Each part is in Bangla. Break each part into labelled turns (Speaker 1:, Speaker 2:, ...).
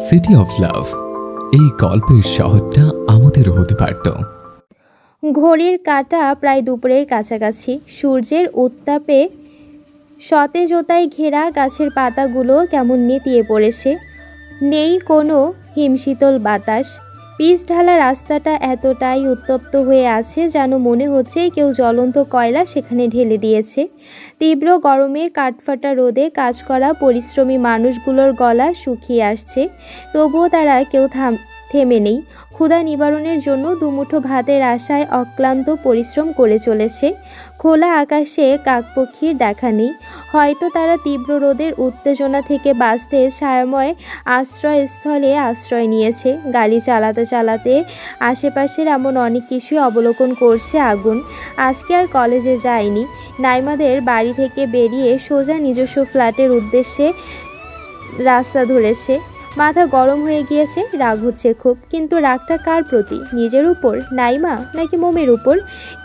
Speaker 1: সিটি অফ লাভ, এই গল্পের শহরটা আমাদেরও হতে পারত।
Speaker 2: ঘড়ির কাঁটা প্রায় দুপুরের কাছাকাছি। সূর্যের উত্তাপে সতেজতায় ঘেরা গাছের পাতাগুলো কেমন নেতিয়ে পড়েছে। নেই কোনো হিমশীতল বাতাস। পিচ ঢালা রাস্তাটা এতটাই উত্তপ্ত হয়ে আছে যেন মনে হচ্ছে কেউ জ্বলন্ত কয়লা সেখানে ঢেলে দিয়েছে। তীব্র গরমে কাঠফাটা রোদে কাজ করা পরিশ্রমী মানুষগুলোর গলা শুকিয়ে আসছে, তবুও তারা কেউ থেমে নেই। ক্ষুধা নিবারণের জন্য দুমুঠো ভাতের আশায় অক্লান্ত পরিশ্রম করে চলেছে। খোলা আকাশে কাকপক্ষীর দেখা নেই। হয়তো তারা তীব্র রোদের উত্তেজনা থেকে বাঁচতে ছায়াময় আশ্রয়স্থলে আশ্রয় নিয়েছে। গাড়ি চালাতে চালাতে আশেপাশের এমন অনেক কিছুই অবলোকন করছে আগুন। আজকে আর কলেজে যায়নি। নাইমাদের বাড়ি থেকে বেরিয়ে সোজা নিজস্ব ফ্ল্যাটের উদ্দেশ্যে রাস্তা ধরেছে। মাথা গরম হয়ে গিয়েছে, রাগ হচ্ছে খুব। কিন্তু রাগটা কার প্রতি? নিজের উপর, নাইমা, নাকি মোমের উপর?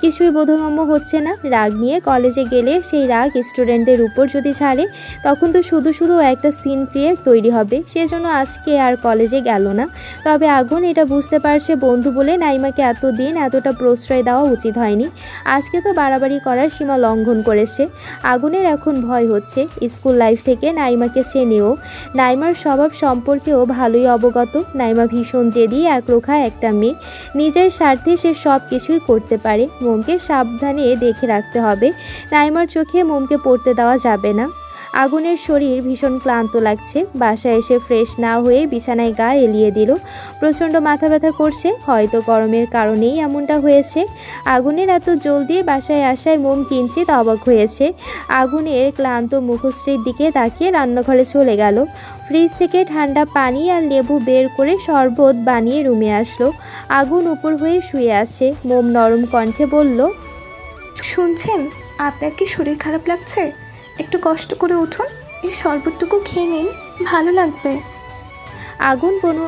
Speaker 2: কিছুই বোধগম্য হচ্ছে না। রাগ নিয়ে কলেজে গেলে সেই রাগ স্টুডেন্টদের উপর যদি ছাড়ে, তখন তো শুধু শুধু একটা সিন ক্রিয়েট তৈরি হবে। সেজন্য আজকে আর কলেজে গেল না। তবে আগুন এটা বুঝতে পারছে বন্ধু বলে নাইমাকে এতদিন এতটা প্রশ্রয় দেওয়া উচিত হয়নি। আজকে তো বাড়াবাড়ি করার সীমা লঙ্ঘন করেছে। আগুনের এখন ভয় হচ্ছে। স্কুল লাইফ থেকে নাইমাকে চেনেও, নাইমার স্বভাব সম্পর্কেও ভালোই অবগত। নাইমা ভীষণ জেদি, একরোখা একটা মেয়ে। নিজের স্বার্থে সে সব কিছুই করতে পারে। মোমকে সাবধানে দেখে রাখতে হবে। নাইমার চোখে মোমকে পড়তে দেওয়া যাবে না। আগুনের শরীর ভীষণ ক্লান্ত লাগছে। বাসায় এসে ফ্রেশ না হয়ে বিছানায় গা এলিয়ে দিল। প্রচণ্ড মাথা ব্যথা করছে। হয়তো গরমের কারণেই এমনটা হয়েছে। আগুনের এত জলদি বাসায় আসায় মোম কিঞ্চিত অবাক হয়েছে। আগুনের ক্লান্ত মুখশ্রীর দিকে তাকিয়ে রান্নাঘরে চলে গেল। ফ্রিজ থেকে ঠান্ডা পানি আর লেবু বের করে শরবত বানিয়ে রুমে আসলো। আগুন উপর হয়ে শুয়ে আছে। মোম নরম কণ্ঠে বলল,
Speaker 3: শুনছেন, আপনার কি শরীর খারাপ লাগছে? একটু কষ্ট করে উঠুন, এই শরবতটুকু খেয়ে নিন, ভালো লাগবে।
Speaker 2: আগুন কোনো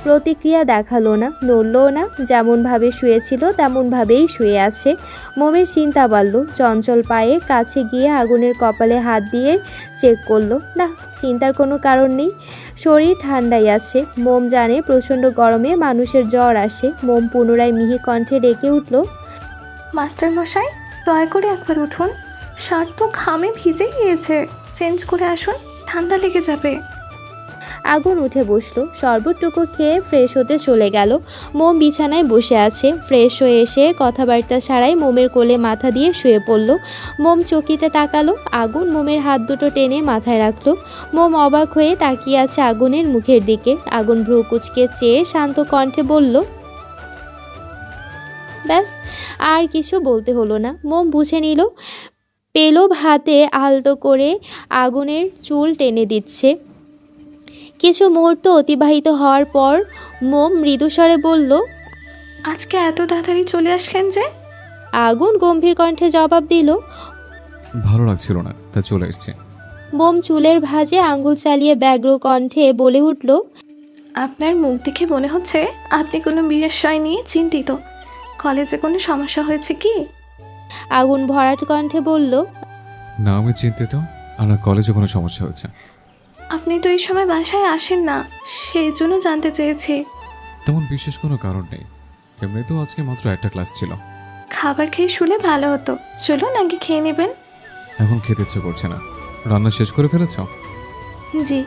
Speaker 2: প্রতিক্রিয়া দেখালো না, নড়লও না। যেমনভাবে শুয়েছিল তেমনভাবেই শুয়ে আছে। মোমের চিন্তা বাড়ল। চঞ্চল পায়ে কাছে গিয়ে আগুনের কপালে হাত দিয়ে চেক করলো। না, চিন্তার কোনো কারণ নেই। শরীর ঠান্ডাই আছে। মোম জানে প্রচণ্ড গরমে মানুষের জ্বর আসে। মোম পুনরায় মিহি কণ্ঠে ডেকে উঠল,
Speaker 3: মাস্টার মশাই, দয়া করে একবার উঠুন, শার্ট তো ঘামে ভিজে গিয়েছে, চেঞ্জ করে আসুন, ঠান্ডা লেগে যাবে।
Speaker 2: আগুন উঠে বসলো। শরবতটুকু খেয়ে ফ্রেশ হতে চলে গেল। মোম বিছানায় বসে আছে। ফ্রেশ হয়ে এসে কথাবার্তা ছাড়াই মোমের কোলে মাথা দিয়ে শুয়ে পড়ল। মোম চকিতে তাকালো। আগুন মোমের হাত দুটো টেনে মাথায় রাখলো। মোম অবাক হয়ে তাকিয়ে আছে আগুনের মুখের দিকে। আগুন ভ্রু কুঁচকে চেয়ে শান্ত কণ্ঠে বলল, ব্যাস, আর কিছু বলতে হলো না। মোম বুঝে নিল। পেলব হাতে আলতো করে আগুনের চুল টেনে দিচ্ছে। কিছু মুহূর্ত অতিবাহিত হওয়ার পর মোম মৃদুস্বরে বলল,
Speaker 3: আজকে এত তাড়াতাড়ি চলে আসলেন যে?
Speaker 2: আগুন গম্ভীর কণ্ঠে জবাব দিল,
Speaker 1: ভালো লাগছিল না, তা চলে এসছে।
Speaker 2: মোম চুলের ভাঁজে আঙ্গুল চালিয়ে ব্যগ্র কণ্ঠে বলে উঠল,
Speaker 3: আপনার মুখ দেখে মনে হচ্ছে আপনি কোনো বিষয় নিয়ে চিন্তিত। কলেজে কোনো সমস্যা হয়েছে কি?
Speaker 2: আগুন ভরাট কণ্ঠে বলল,
Speaker 1: না, আমি চিন্তিত, আমার কলেজে কোনো সমস্যা হয়েছে।
Speaker 3: আপনি তো এই সময় বাসায় আসেন না, সেই জন্য জানতে চেয়েছি।
Speaker 1: তেমন বিশেষ কোনো কারণ নেই, এমনি তো আজকে মাত্র একটা ক্লাস ছিল।
Speaker 3: খাবার খেয়ে শুলে ভালো হতো, চলুন আগে খেয়ে নেবেন।
Speaker 1: এখন খেতে ইচ্ছে করছে না। রান্না শেষ করে ফেলেছ?
Speaker 3: জি,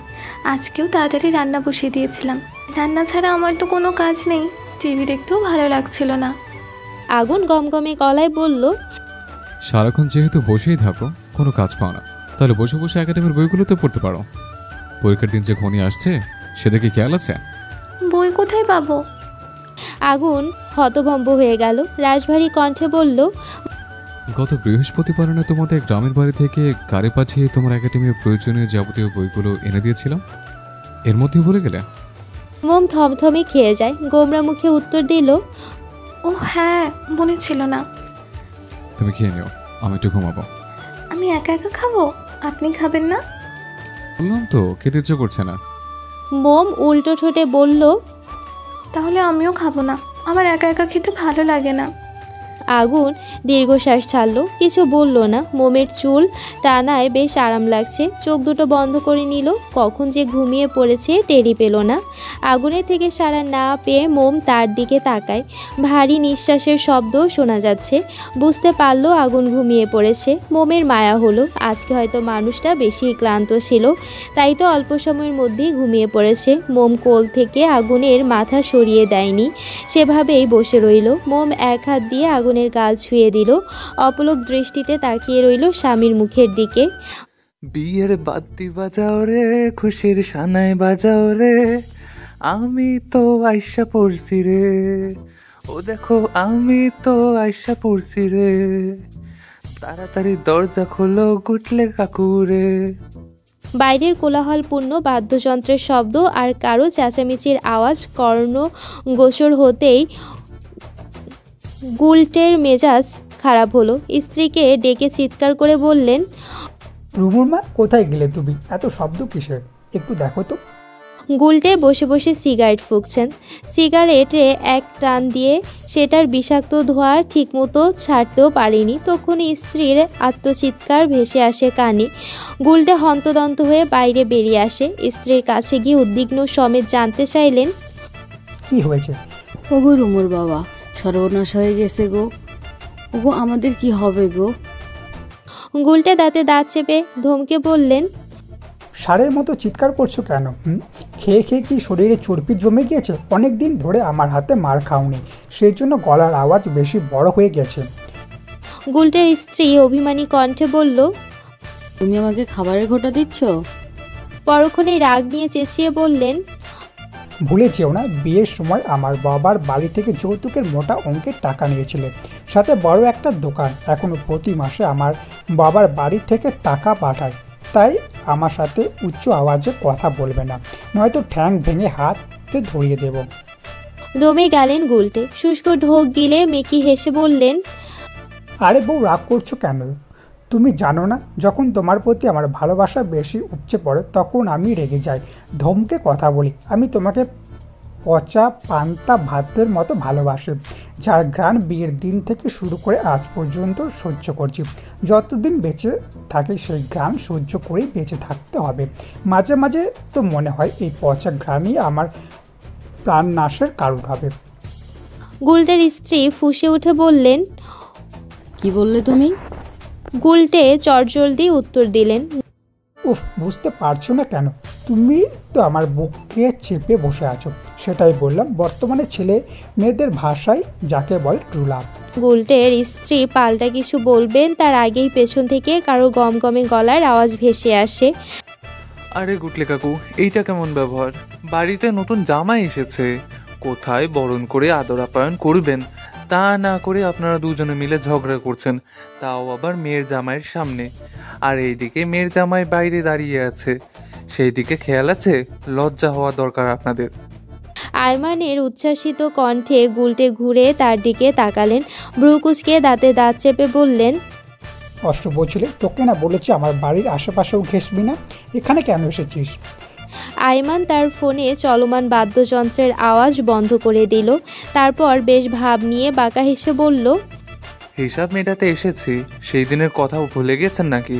Speaker 3: আজকেও তাড়াতাড়ি রান্না বসিয়ে দিয়েছিলাম। রান্না ছাড়া আমার তো কোনো কাজ নেই, টিভি দেখতেও ভালো লাগছিল না।
Speaker 2: আগুন গমগমে গলায় বলল,
Speaker 1: সারাক্ষণ যেহেতু বসেই থাকো, কোনো কাজ পাও না, তাহলে বসে বসে একাডেমির বইগুলোতে পড়তে পারো। পরীক্ষার দিন যে ঘনিয়ে আসছে, সেদিকে খেয়াল আছে?
Speaker 3: বই কোথায় পাবো?
Speaker 2: আগুন হতভম্ব হয়ে গেল। রাশভারী কণ্ঠে বলল,
Speaker 1: গত বৃহস্পতিবার না তোমাদের গ্রামের বাড়ি থেকে গাড়ি পাঠিয়ে তোমার একাডেমির প্রয়োজনীয় যাবতীয় বইগুলো এনে দিয়েছিলাম, এর মধ্যে ভুলে গেলে?
Speaker 2: মোম থমথমে খেয়ে যায়। গোমরা মুখে উত্তর দিল,
Speaker 3: ও হ্যাঁ, মনে ছিল না।
Speaker 1: তুমি খেয়ে নিও, আমি একটু ঘুমাবো।
Speaker 3: আমি একা একা খাবো? আপনি খাবেন না?
Speaker 1: বললাম তো, খেতে ইচ্ছে করছে না।
Speaker 2: মোম উল্টো ঠোঁটে বলল,
Speaker 3: তাহলে আমিও খাবো না, আমার একা একা খেতে ভালো লাগে না।
Speaker 2: আগুন দীর্ঘশ্বাস ছাড়ল, কিছু বলল না। মোমের চুল টানায় বেশ আরাম লাগছে। চোখ দুটো বন্ধ করে নিল। কখন যে ঘুমিয়ে পড়েছে টেরি পেল না। আগুনের থেকে সাড়া না পেয়ে মোম তার দিকে তাকায়। ভারী নিঃশ্বাসের শব্দ শোনা যাচ্ছে। বুঝতে পারল আগুন ঘুমিয়ে পড়েছে। মোমের মায়া হলো, আজকে হয়তো মানুষটা বেশি ক্লান্ত ছিল, তাই তো অল্প সময়ের মধ্যেই ঘুমিয়ে পড়েছে। মোম কোল থেকে আগুনের মাথা সরিয়ে দেয়নি, সেভাবেই বসে রইল। মোম এক হাত দিয়ে আগুনের গাল ছুঁয়ে দিল। অপলক দৃষ্টিতে তাকিয়ে রইল স্বামীর মুখের দিকে।
Speaker 4: বিয়ের বাদ্যি বাজাও রে, খুশির সানাই বাজাও রে, আমি তো আইসা পড়ছি রে, ও দেখো আমি তো আইসা পড়ছি রে, তাড়াতাড়ি দরজা খোলো গুটলে কাকুরে।
Speaker 2: বাইরের কোলাহলপূর্ণ বাদ্যযন্ত্রের শব্দ আর কারো চেঁচামেচির আওয়াজ কর্ণগোচর হতেই গুলটের মেজাজ খারাপ হলো। স্ত্রীকে ডেকে চিৎকার করে বললেন,
Speaker 5: রুমুর মা, কোথায় গেলে তুমি? এত শব্দ কিসের? একটু দেখো তো।
Speaker 2: গুলটে বসে বসে সিগারেট ফুঁকছেন। সিগারেটে এক টান দিয়ে সেটার বিষাক্ত ধোঁয়া ঠিকমতো ছাড়তেও পারেনি। তখনই স্ত্রীর আত্মচিৎকার ভেসে আসে কানে। গুলটে হন্তদন্ত হয়ে বাইরে বেরিয়ে আসে। স্ত্রীর কাছে গিয়ে উদ্বিগ্ন সমেত জানতে চাইলেন,
Speaker 5: কি হয়েছে?
Speaker 6: ওগো রুমুর বাবা, সর্বনাশ হয়ে গেছে গো। ওগো আমাদের কি হবে গো?
Speaker 2: গুলটে দাঁতে দাঁত চেপে ধমকে বললেন,
Speaker 5: ষাঁড়ের মতো চিৎকার করছো কেন? খেয়ে খেয়ে কি শরীরে চর্বি জমে গিয়েছে? অনেক দিন ধরে আমার হাতে মার খাওনি, সেই জন্য গলার আওয়াজ বেশি বড় হয়ে গেছে।
Speaker 2: গুলটের স্ত্রী অভিমানী কণ্ঠে বলল,
Speaker 6: তুমি আমাকে খাবারের ঘোটা দিচ্ছ?
Speaker 2: পরক্ষণে রাগ নিয়ে চেঁচিয়ে বললেন,
Speaker 5: ভুলে যেও না, বিয়ের সময় আমার বাবার বাড়ি থেকে যৌতুকের মোটা অঙ্কের টাকা নিয়েছিলে, সাথে বড় একটা দোকান। এখনো প্রতি মাসে আমার বাবার বাড়ি থেকে টাকা পাঠায়, তাই আমার সাথে উচ্চ আওয়াজে কথা বলবে না, নয়তো ঠ্যাং ভেঙে হাতে ধরিয়ে দেব।
Speaker 2: দমে গেলেন গুলটে। শুষ্ক ঢোক গিলে মেকি হেসে বললেন,
Speaker 5: আরে বউ, রাগ করছো কেন? তুমি জানো না, যখন তোমার প্রতি আমার ভালোবাসা বেশি উপচে পড়ে তখন আমি রেগে যাই, ধমকে কথা বলি। আমি তোমাকে পচা পান্তা ভাতের মতো ভালোবাসি, যার ঘ্রাণ বিয়ের দিন থেকে শুরু করে আজ পর্যন্ত সহ্য করছি। যতদিন বেঁচে থাকি সেই ঘ্রাণ সহ্য করেই বেঁচে থাকতে হবে। মাঝে মাঝে তো মনে হয় এই পচা ঘ্রাণই আমার প্রাণনাশের কারণ হবে।
Speaker 2: গুলটের স্ত্রী ফুঁসে উঠে বললেন,
Speaker 6: কি বললে তুমি?
Speaker 2: গুলটে চটজলদি উত্তর দিলেন,
Speaker 5: উফ, বুঝতে পারছো না কেন? তুমি তো আমার বুককে চেপে বসে আছো। সেটাই বললাম, বর্তমানে ছেলে মেয়েদের ভাষায় যাকে বলে ট্রু লাভ।
Speaker 2: গুলটের স্ত্রী পাল্টা কিছু বলবেন তার আগেই পেছন থেকে কারো গমগমে গলার আওয়াজ ভেসে আসে,
Speaker 4: আরে গুটলে কাকু, এইটা কেমন ব্যবহার? বাড়িতে নতুন জামাই এসেছে, কোথায় বরণ করে আদর আপ্যায়ন করবেন তা না করে আপনারা দুজনে মিলে ঝগড়া করছেন, তাও আবার মেয়ের জামাইয়ের সামনে। আর এইদিকে মেয়ের জামাই বাইরে দাঁড়িয়ে আছে, সেই দিকে খেয়াল আছে? লজ্জা হওয়া দরকার আপনাদের।
Speaker 2: আয়মানের উচ্ছ্বাসিত কণ্ঠে গুলটে ঘুরে তার দিকে তাকালেন। ভ্রু কুঁচকে দাঁতে দাঁত চেপে বললেন,
Speaker 5: কষ্ট বলছিলে, তোকে না বলেছি আমার বাড়ির আশেপাশেও ঘেসবি না, এখানে কেন এসেছিস?
Speaker 2: আয়মান তার ফোনে চলমান বাদ্যযন্ত্রের আওয়াজ বন্ধ করে দিল। তারপর বেশ ভাব নিয়ে বাঁকা হেসে বলল,
Speaker 4: হিসাব মেটাতে এসেছি, সেই দিনের কথাও ভুলে গেছেন নাকি?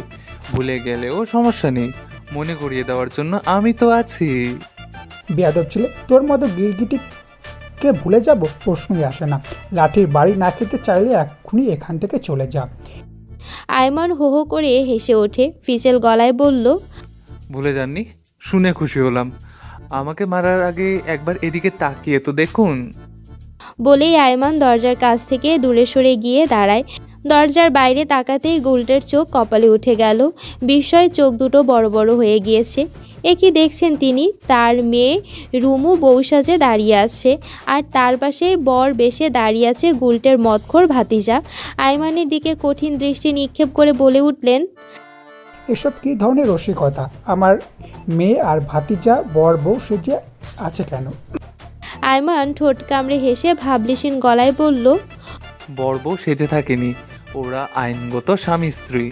Speaker 4: ভুলে গেলেও সমস্যা নেই, মনে করিয়ে দেওয়ার জন্য আমি তো আছি।
Speaker 5: বেয়াদব ছেলে, তোর মতো গিরগিটিকে ভুলে যাব প্রশ্নই আসে না। লাঠির বাড়ি না খেতে চাইলে এক্ষুনি এখান থেকে চলে যা।
Speaker 2: আয়মান হো হো করে হেসে ওঠে, ফিচেল গলায় বলল,
Speaker 4: ভুলে যাননি? শুনে খুশি হলাম। আমাকে মারার আগে একবার এদিকে তাকিয়ে তো দেখুন।
Speaker 2: বলেই আয়মান দরজার কাছ থেকে দূরে সরে গিয়ে দাঁড়ায়। দরজার বাইরে তাকাতেই গুলটের চোখ কপালে উঠে গেল। বিস্ময়ে চোখ দুটো বড় বড় হয়ে গিয়েছে। এ কি দেখছেন তিনি? তার মেয়ে রুমু বউ সাজে দাঁড়িয়ে আছে, আর তার পাশে বর বেশে দাঁড়িয়ে আছে গুলটের মদখোর ভাতিজা। আয়মানের দিকে কঠিন দৃষ্টি নিক্ষেপ করে বলে উঠলেন,
Speaker 5: এসব কী ধরনের রসিকতা? আমার মেয়ে আর ভাতিজা বর বউ সেজে আছে কেন?
Speaker 2: আয়মান ঠোঁট কামড়ে হেসে ভাবলিসীন গলায় বলল,
Speaker 4: বর বউ সেজে থাকেনি, ওরা আইনগত স্বামী স্ত্রী।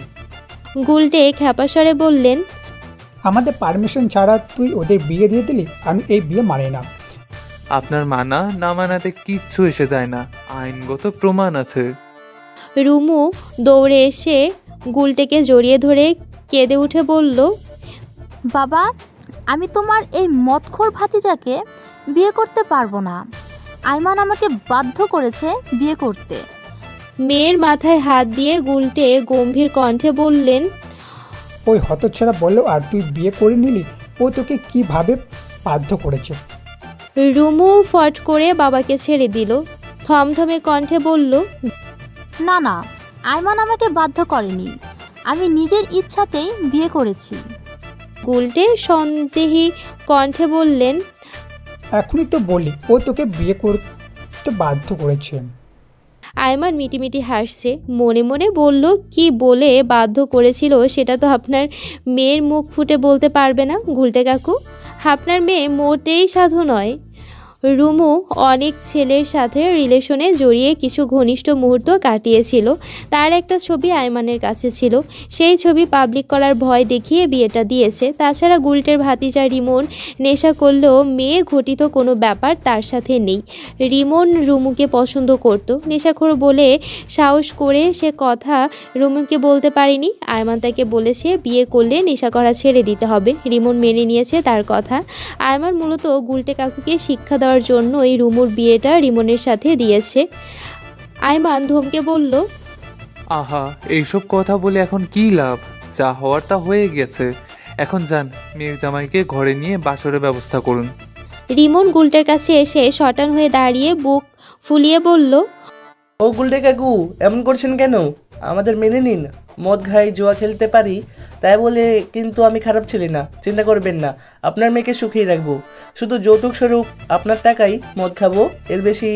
Speaker 2: গুলটে খ্যাপাস্বরে বললেন,
Speaker 5: আমাদের পারমিশন ছাড়া তুই ওদের বিয়ে দিয়ে দিলি? আমি এই বিয়ে মানি না।
Speaker 4: আপনার মানা না মানাতে কিচ্ছু এসে যায় না, আইনগত প্রমাণ আছে।
Speaker 2: রুমু দৌড়ে এসে গুলটেকে জড়িয়ে ধরে কেঁদে উঠে বলল,
Speaker 7: বাবা, আমি তোমার এই মদখোর ভাতিজাকে বিয়ে করতে পারবো না। আইমান আমাকে বাধ্য করেছে বিয়ে করতে।
Speaker 2: মেয়ের মাথায় হাত দিয়ে গুলটে গম্ভীর কণ্ঠে বললেন,
Speaker 5: ওই হতচ্ছাড়া বললো আর তুই বিয়ে করে নিলি? ও তোকে কিভাবে বাধ্য করেছে?
Speaker 2: রুমু ফট করে বাবাকে ছেড়ে দিল। থমথমে কণ্ঠে বলল,
Speaker 7: না না, আইমান আমাকে বাধ্য করেনি, আমি নিজের ইচ্ছাতেই বিয়ে করেছি।
Speaker 2: গুলটে সন্দেহী কণ্ঠে বললেন,
Speaker 5: এখনই তো বলি ও তোকে বিয়ে করতে বাধ্য করেছে।
Speaker 2: আয়মান মিটিমিটি হাসছে, মনে মনে বলল, কি বলে বাধ্য করেছিল সেটা তো আপনার মেয়ের মুখ ফুটে বলতে পারবে না গুলটে কাকু। আপনার মেয়ে মোটেই সাধু নয়। রুমু অনেক ছেলের সাথে রিলেশনে জড়িয়ে কিছু ঘনিষ্ঠ মুহূর্ত কাটিয়েছিল। তার একটা ছবি আয়মানের কাছে ছিল। সেই ছবি পাবলিক করার ভয় দেখিয়ে বিয়েটা দিয়েছে। তাছাড়া গুলটের ভাতিজা রিমন নেশা করলেও মেয়ে ঘটিত কোনো ব্যাপার তার সাথে নেই। রিমন রুমুকে পছন্দ করত, নেশাখোর বলে সাহস করে সে কথা রুমুকে বলতে পারেনি। আয়মান তাকে বলেছে বিয়ে করলে নেশা করা ছেড়ে দিতে হবে। রিমন মেনে নিয়েছে তার কথা। আয়মান মূলত গুলটে কাকুকে শিক্ষা দেওয়ার জন্য এই রুমুর বিয়েটা রিমনের সাথে দিয়েছে। আয়মান ধমকে বলল,
Speaker 4: আহা, এইসব কথা বলে এখন কি লাভ? যা হওয়ার তা হয়ে গেছে। এখন যান, মেয়ের জামাইকে ঘরে নিয়ে বাসরের ব্যবস্থা করুন।
Speaker 2: রিমন গুলটের কাছে এসে শটান হয়ে দাঁড়িয়ে বুক ফুলিয়ে বলল,
Speaker 8: ও গুলটে কাকু, এমন করছেন কেন? আমাদের মেনে নিন। মদ খাই, জুয়া খেলতে পারি, তাই বলে কিন্তু আমি খারাপ ছেলে না, চিন্তা করবেন না। আপনার মেয়েকে সুখেই রাখবো। শুধু যৌতুক স্বরূপ আপনার টাকাই মদ খাবো, এর বেশি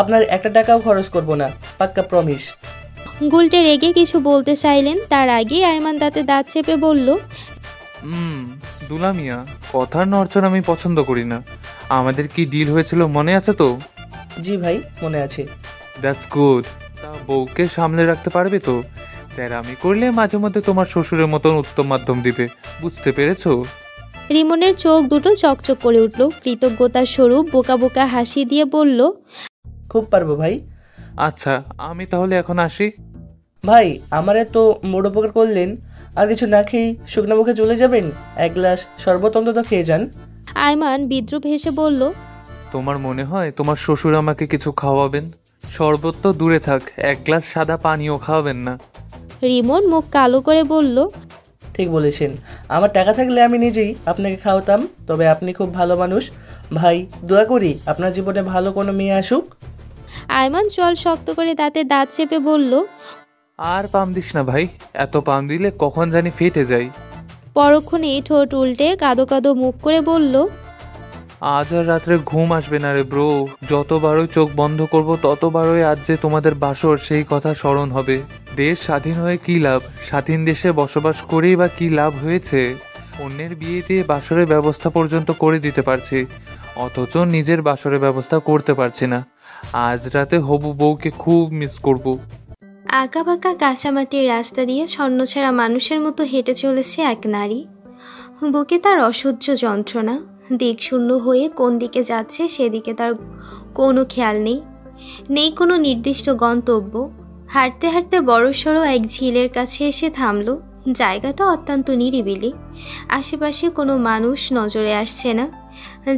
Speaker 8: আপনার একটা টাকাও খরচ করব না, পাক্কা প্রমিস।
Speaker 2: গুলটে রেগে কিছু বলতে চাইলেন, তার আগেই আয়মান দাঁতে দাঁত চেপে বলল,
Speaker 4: দুলা মিয়া, কথার নড়চড় আমি পছন্দ করি না। আমাদের কি ডিল হয়েছিল মনে আছে তো?
Speaker 8: জি ভাই, মনে আছে।
Speaker 4: That's good. তা বউকে সামলে রাখতে পারবে তো? তেরামি করলে মাঝে মধ্যে তোমার শ্বশুরের মতন উত্তম মাধ্যম দিবে, বুঝতে পেরেছো?
Speaker 2: রিমনের চোখ দুটো চকচক করে উঠল। কৃতজ্ঞতার স্বরূপ বোকা বোকা হাসি দিয়ে বলল,
Speaker 8: খুব পারবো ভাই।
Speaker 4: আচ্ছা, আমি তাহলে এখন আসি।
Speaker 8: ভাই, আমারে তো মোড় উপকার করলেন, আর কিছু না খেয়ে শুকনো মুখে চলে যাবেন? এক গ্লাস শরবত অন্তত খেয়ে যান।
Speaker 2: আয়মান বিদ্রুপ হেসে বলল,
Speaker 4: তোমার মনে হয় তোমার শ্বশুর আমাকে কিছু খাওয়াবেন? শরবত তো দূরে থাক, এক গ্লাস সাদা পানিও খাওয়াবেন না।
Speaker 2: রিমন মুখ কালো করে বলল,
Speaker 8: ঠিক বলেছেন, আমার টাকা থাকলে আমি নিজেই আপনাকে খাওয়াতাম। তবে আপনি খুব ভালো মানুষ ভাই, দোয়া করি আপনার জীবনে ভালো কোনো মেয়ে আসুক।
Speaker 2: আয়মান চল শক্ত করে দাঁতে দাঁত চেপে বলল,
Speaker 4: আর পাম দিস না ভাই, এত পাম দিলে কখন জানি ফেটে যায়।
Speaker 2: পরক্ষণেই ঠোঁট উল্টে কাদো কাদো মুখ করে বলল,
Speaker 4: আজ আর রাত্রে ঘুম আসবে না রে ব্রো। যতবারই চোখ বন্ধ করব ততবারই আজ যে তোমাদের বাসর সেই কথা স্মরণ হবে। দেশ স্বাধীন হয়ে কি লাভ? স্বাধীন দেশে বসবাস করেই বা কি লাভ হয়েছে? অন্যের বিয়ে দিয়ে বাসরের ব্যবস্থা পর্যন্ত করে দিতে পারছি, অথচ নিজের বাসরের ব্যবস্থা করতে পারছি না। আজ রাতে হবু বউকে খুব মিস করব।
Speaker 2: আঁকা বাঁকা কাঁচামাটির রাস্তা দিয়ে ছন্নছাড়া মানুষের মতো হেঁটে চলেছে এক নারী। বুকে তার অসহ্য যন্ত্রণা। দিকশূন্য হয়ে কোন দিকে যাচ্ছে সেদিকে তার কোনো খেয়াল নেই, নেই কোনো নির্দিষ্ট গন্তব্য। হাঁটতে হাঁটতে বড়সড় এক ঝিলের কাছে এসে থামলো। জায়গাটা অত্যন্ত নিরিবিলি, আশেপাশে কোনো মানুষ নজরে আসছে না।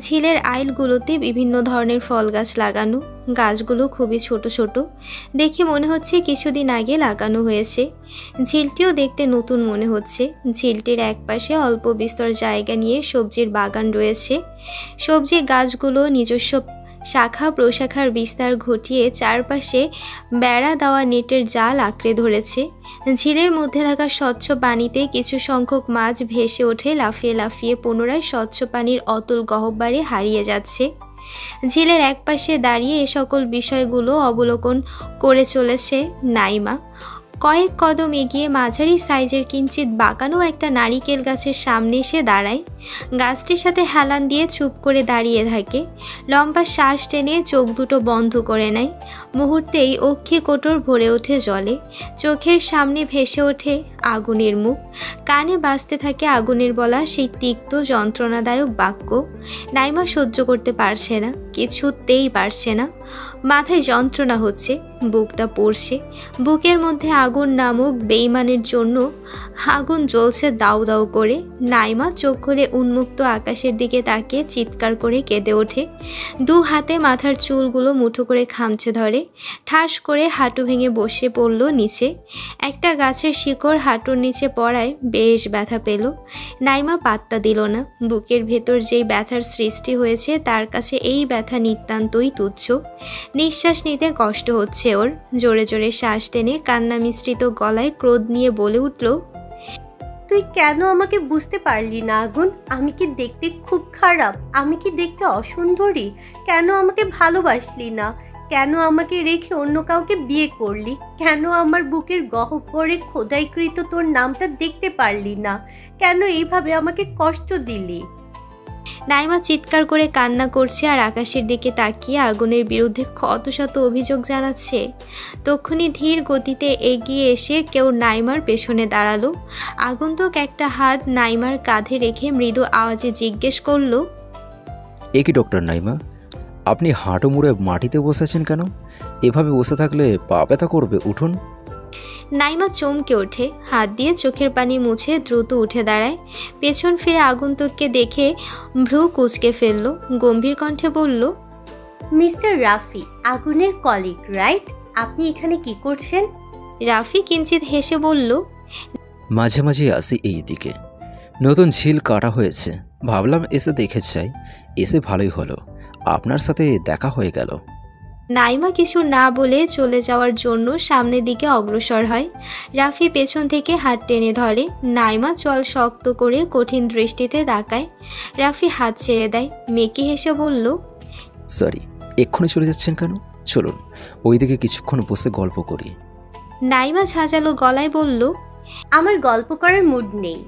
Speaker 2: ঝিলের আইলগুলোতে বিভিন্ন ধরনের ফল গাছ লাগানো। গাছগুলো খুবই ছোট ছোট, দেখে মনে হচ্ছে কিছুদিন আগে লাগানো হয়েছে। ঝিলটিও দেখতে নতুন মনে হচ্ছে। ঝিলটির একপাশে অল্প বিস্তর জায়গা নিয়ে সবজির বাগান রয়েছে। সবজি গাছগুলো নিজস্ব শাখা প্রশাখার বিস্তার ঘটিয়ে চারপাশে বেড়া দেওয়া নেটের জাল আঁকড়ে ধরেছে। ঝিলের মধ্যে থাকা স্বচ্ছ পানিতে কিছু সংখ্যক মাছ ভেসে ওঠে লাফিয়ে লাফিয়ে, পুনরায় স্বচ্ছ পানির অতুল গহ্বরে হারিয়ে যাচ্ছে। ঝিলের একপাশে দাঁড়িয়ে এ সকল বিষয়গুলো অবলোকন করে চলেছে নাইমা। কয়েক কদম এগিয়ে মাঝারি সাইজের কিঞ্চিত বাঁকানো একটা নারিকেল গাছের সামনে এসে দাঁড়ায়। গাছটির সাথে হেলান দিয়ে চুপ করে দাঁড়িয়ে থাকে। লম্বা শ্বাস টেনে চোখ দুটো বন্ধ করে নেয়। মুহূর্তেই অক্ষি কোটর ভরে ওঠে জলে। চোখের সামনে ভেসে ওঠে আগুনের মুখ। কানে বাজতে থাকে আগুনের বলা সেই তিক্ত যন্ত্রণাদায়ক বাক্য। নাইমা সহ্য করতে পারছে না, কিছুতেই পারছে না। মাথায় যন্ত্রণা হচ্ছে, বুকটা পড়ছে। বুকের মধ্যে আগুন নামক বেইমানের জন্য আগুন জ্বলছে দাউ দাউ করে। নাইমা চোখ খুলে উন্মুক্ত আকাশের দিকে তাকিয়ে চিৎকার করে কেঁদে ওঠে। দু হাতে মাথার চুলগুলো মুঠো করে খামচে ধরে। ঠাস করে হাঁটু ভেঙে বসে পড়ল নিচে। একটা গাছের শিকড় হাঁটুর নিচে পড়ায় বেশ ব্যথা পেল। নাইমা পাত্তা দিল না। বুকের ভেতর যেই ব্যথার সৃষ্টি হয়েছে তার কাছে এই ব্যথা নিতান্তই তুচ্ছ। নিঃশ্বাস নিতে কষ্ট হচ্ছে ওর। জোরে জোরে শ্বাস টেনে কান্না মিশ্রিত গলায় ক্রোধ নিয়ে বলে উঠল,
Speaker 9: তুই কেন আমাকে বুঝতে পারলি না আগুন? আমি কি দেখতে খুব খারাপ? আমি কি দেখতে অসুন্দরী? কেন আমাকে ভালোবাসলি না? কেন আমাকে রেখে অন্য কাউকে বিয়ে করলি? কেন আমার বুকের গহ্বরে খোদাইকৃত তোর নামটা দেখতে পারলি না? কেন এইভাবে আমাকে কষ্ট দিলি?
Speaker 2: নাইমা চিৎকার করে কান্না করছে আর আকাশের দিকে তাকিয়ে আগুনের বিরুদ্ধে কত শত অভিযোগ জানাচ্ছে। তক্ষুনি ধীর গতিতে এগিয়ে এসে কেউ নাইমার পেছনে দাঁড়ালো। আগন্তুক একটা হাত নাইমার কাঁধে রেখে মৃদু আওয়াজে জিজ্ঞেস করলো,
Speaker 10: এ কি ডক্টর নাইমা, আপনি হাঁটু মুড়ে মাটিতে বসেছেন কেন? এভাবে বসে থাকলে পা ব্যথা করবে, উঠুন।
Speaker 2: নাইমা চমকে ওঠে, হাত দিয়ে চোখের পানি মুছে দ্রুত উঠে দাঁড়ায়। পেছন ফিরে আগন্তুককে দেখে ভ্রু কুঁচকে ফেলল। গম্ভীর কণ্ঠে বলল,
Speaker 9: মিস্টার রাফি, আগুনের কলিগ রাইট? আপনি এখানে কি করছেন?
Speaker 2: রাফি কিঞ্চিত হেসে বলল,
Speaker 10: মাঝে মাঝে আসি এই দিকে, নতুন ঝিল কাটা হয়েছে, ভাবলাম এসে দেখে যাই। এসে ভালোই হলো, আপনার সাথে দেখা হয়ে গেল।
Speaker 2: নাইমা কিছু না বলে চলে যাওয়ার জন্য সামনের দিকে অগ্রসর হয়। রাফি পেছন থেকে হাত টেনে ধরে। নাইমা চল শক্ত করে কঠিন দৃষ্টিতে তাকায়। রাফি হাত ছেড়ে দেয়। মেকি হেসে বলল,
Speaker 10: সরি, এক্ষুনি চলে যাচ্ছেন কেন? চলুন ওইদিকে কিছুক্ষণ বসে গল্প করি।
Speaker 2: নাইমা ঝাঁঝালো গলায় বলল,
Speaker 9: আমার গল্প করার মুড নেই।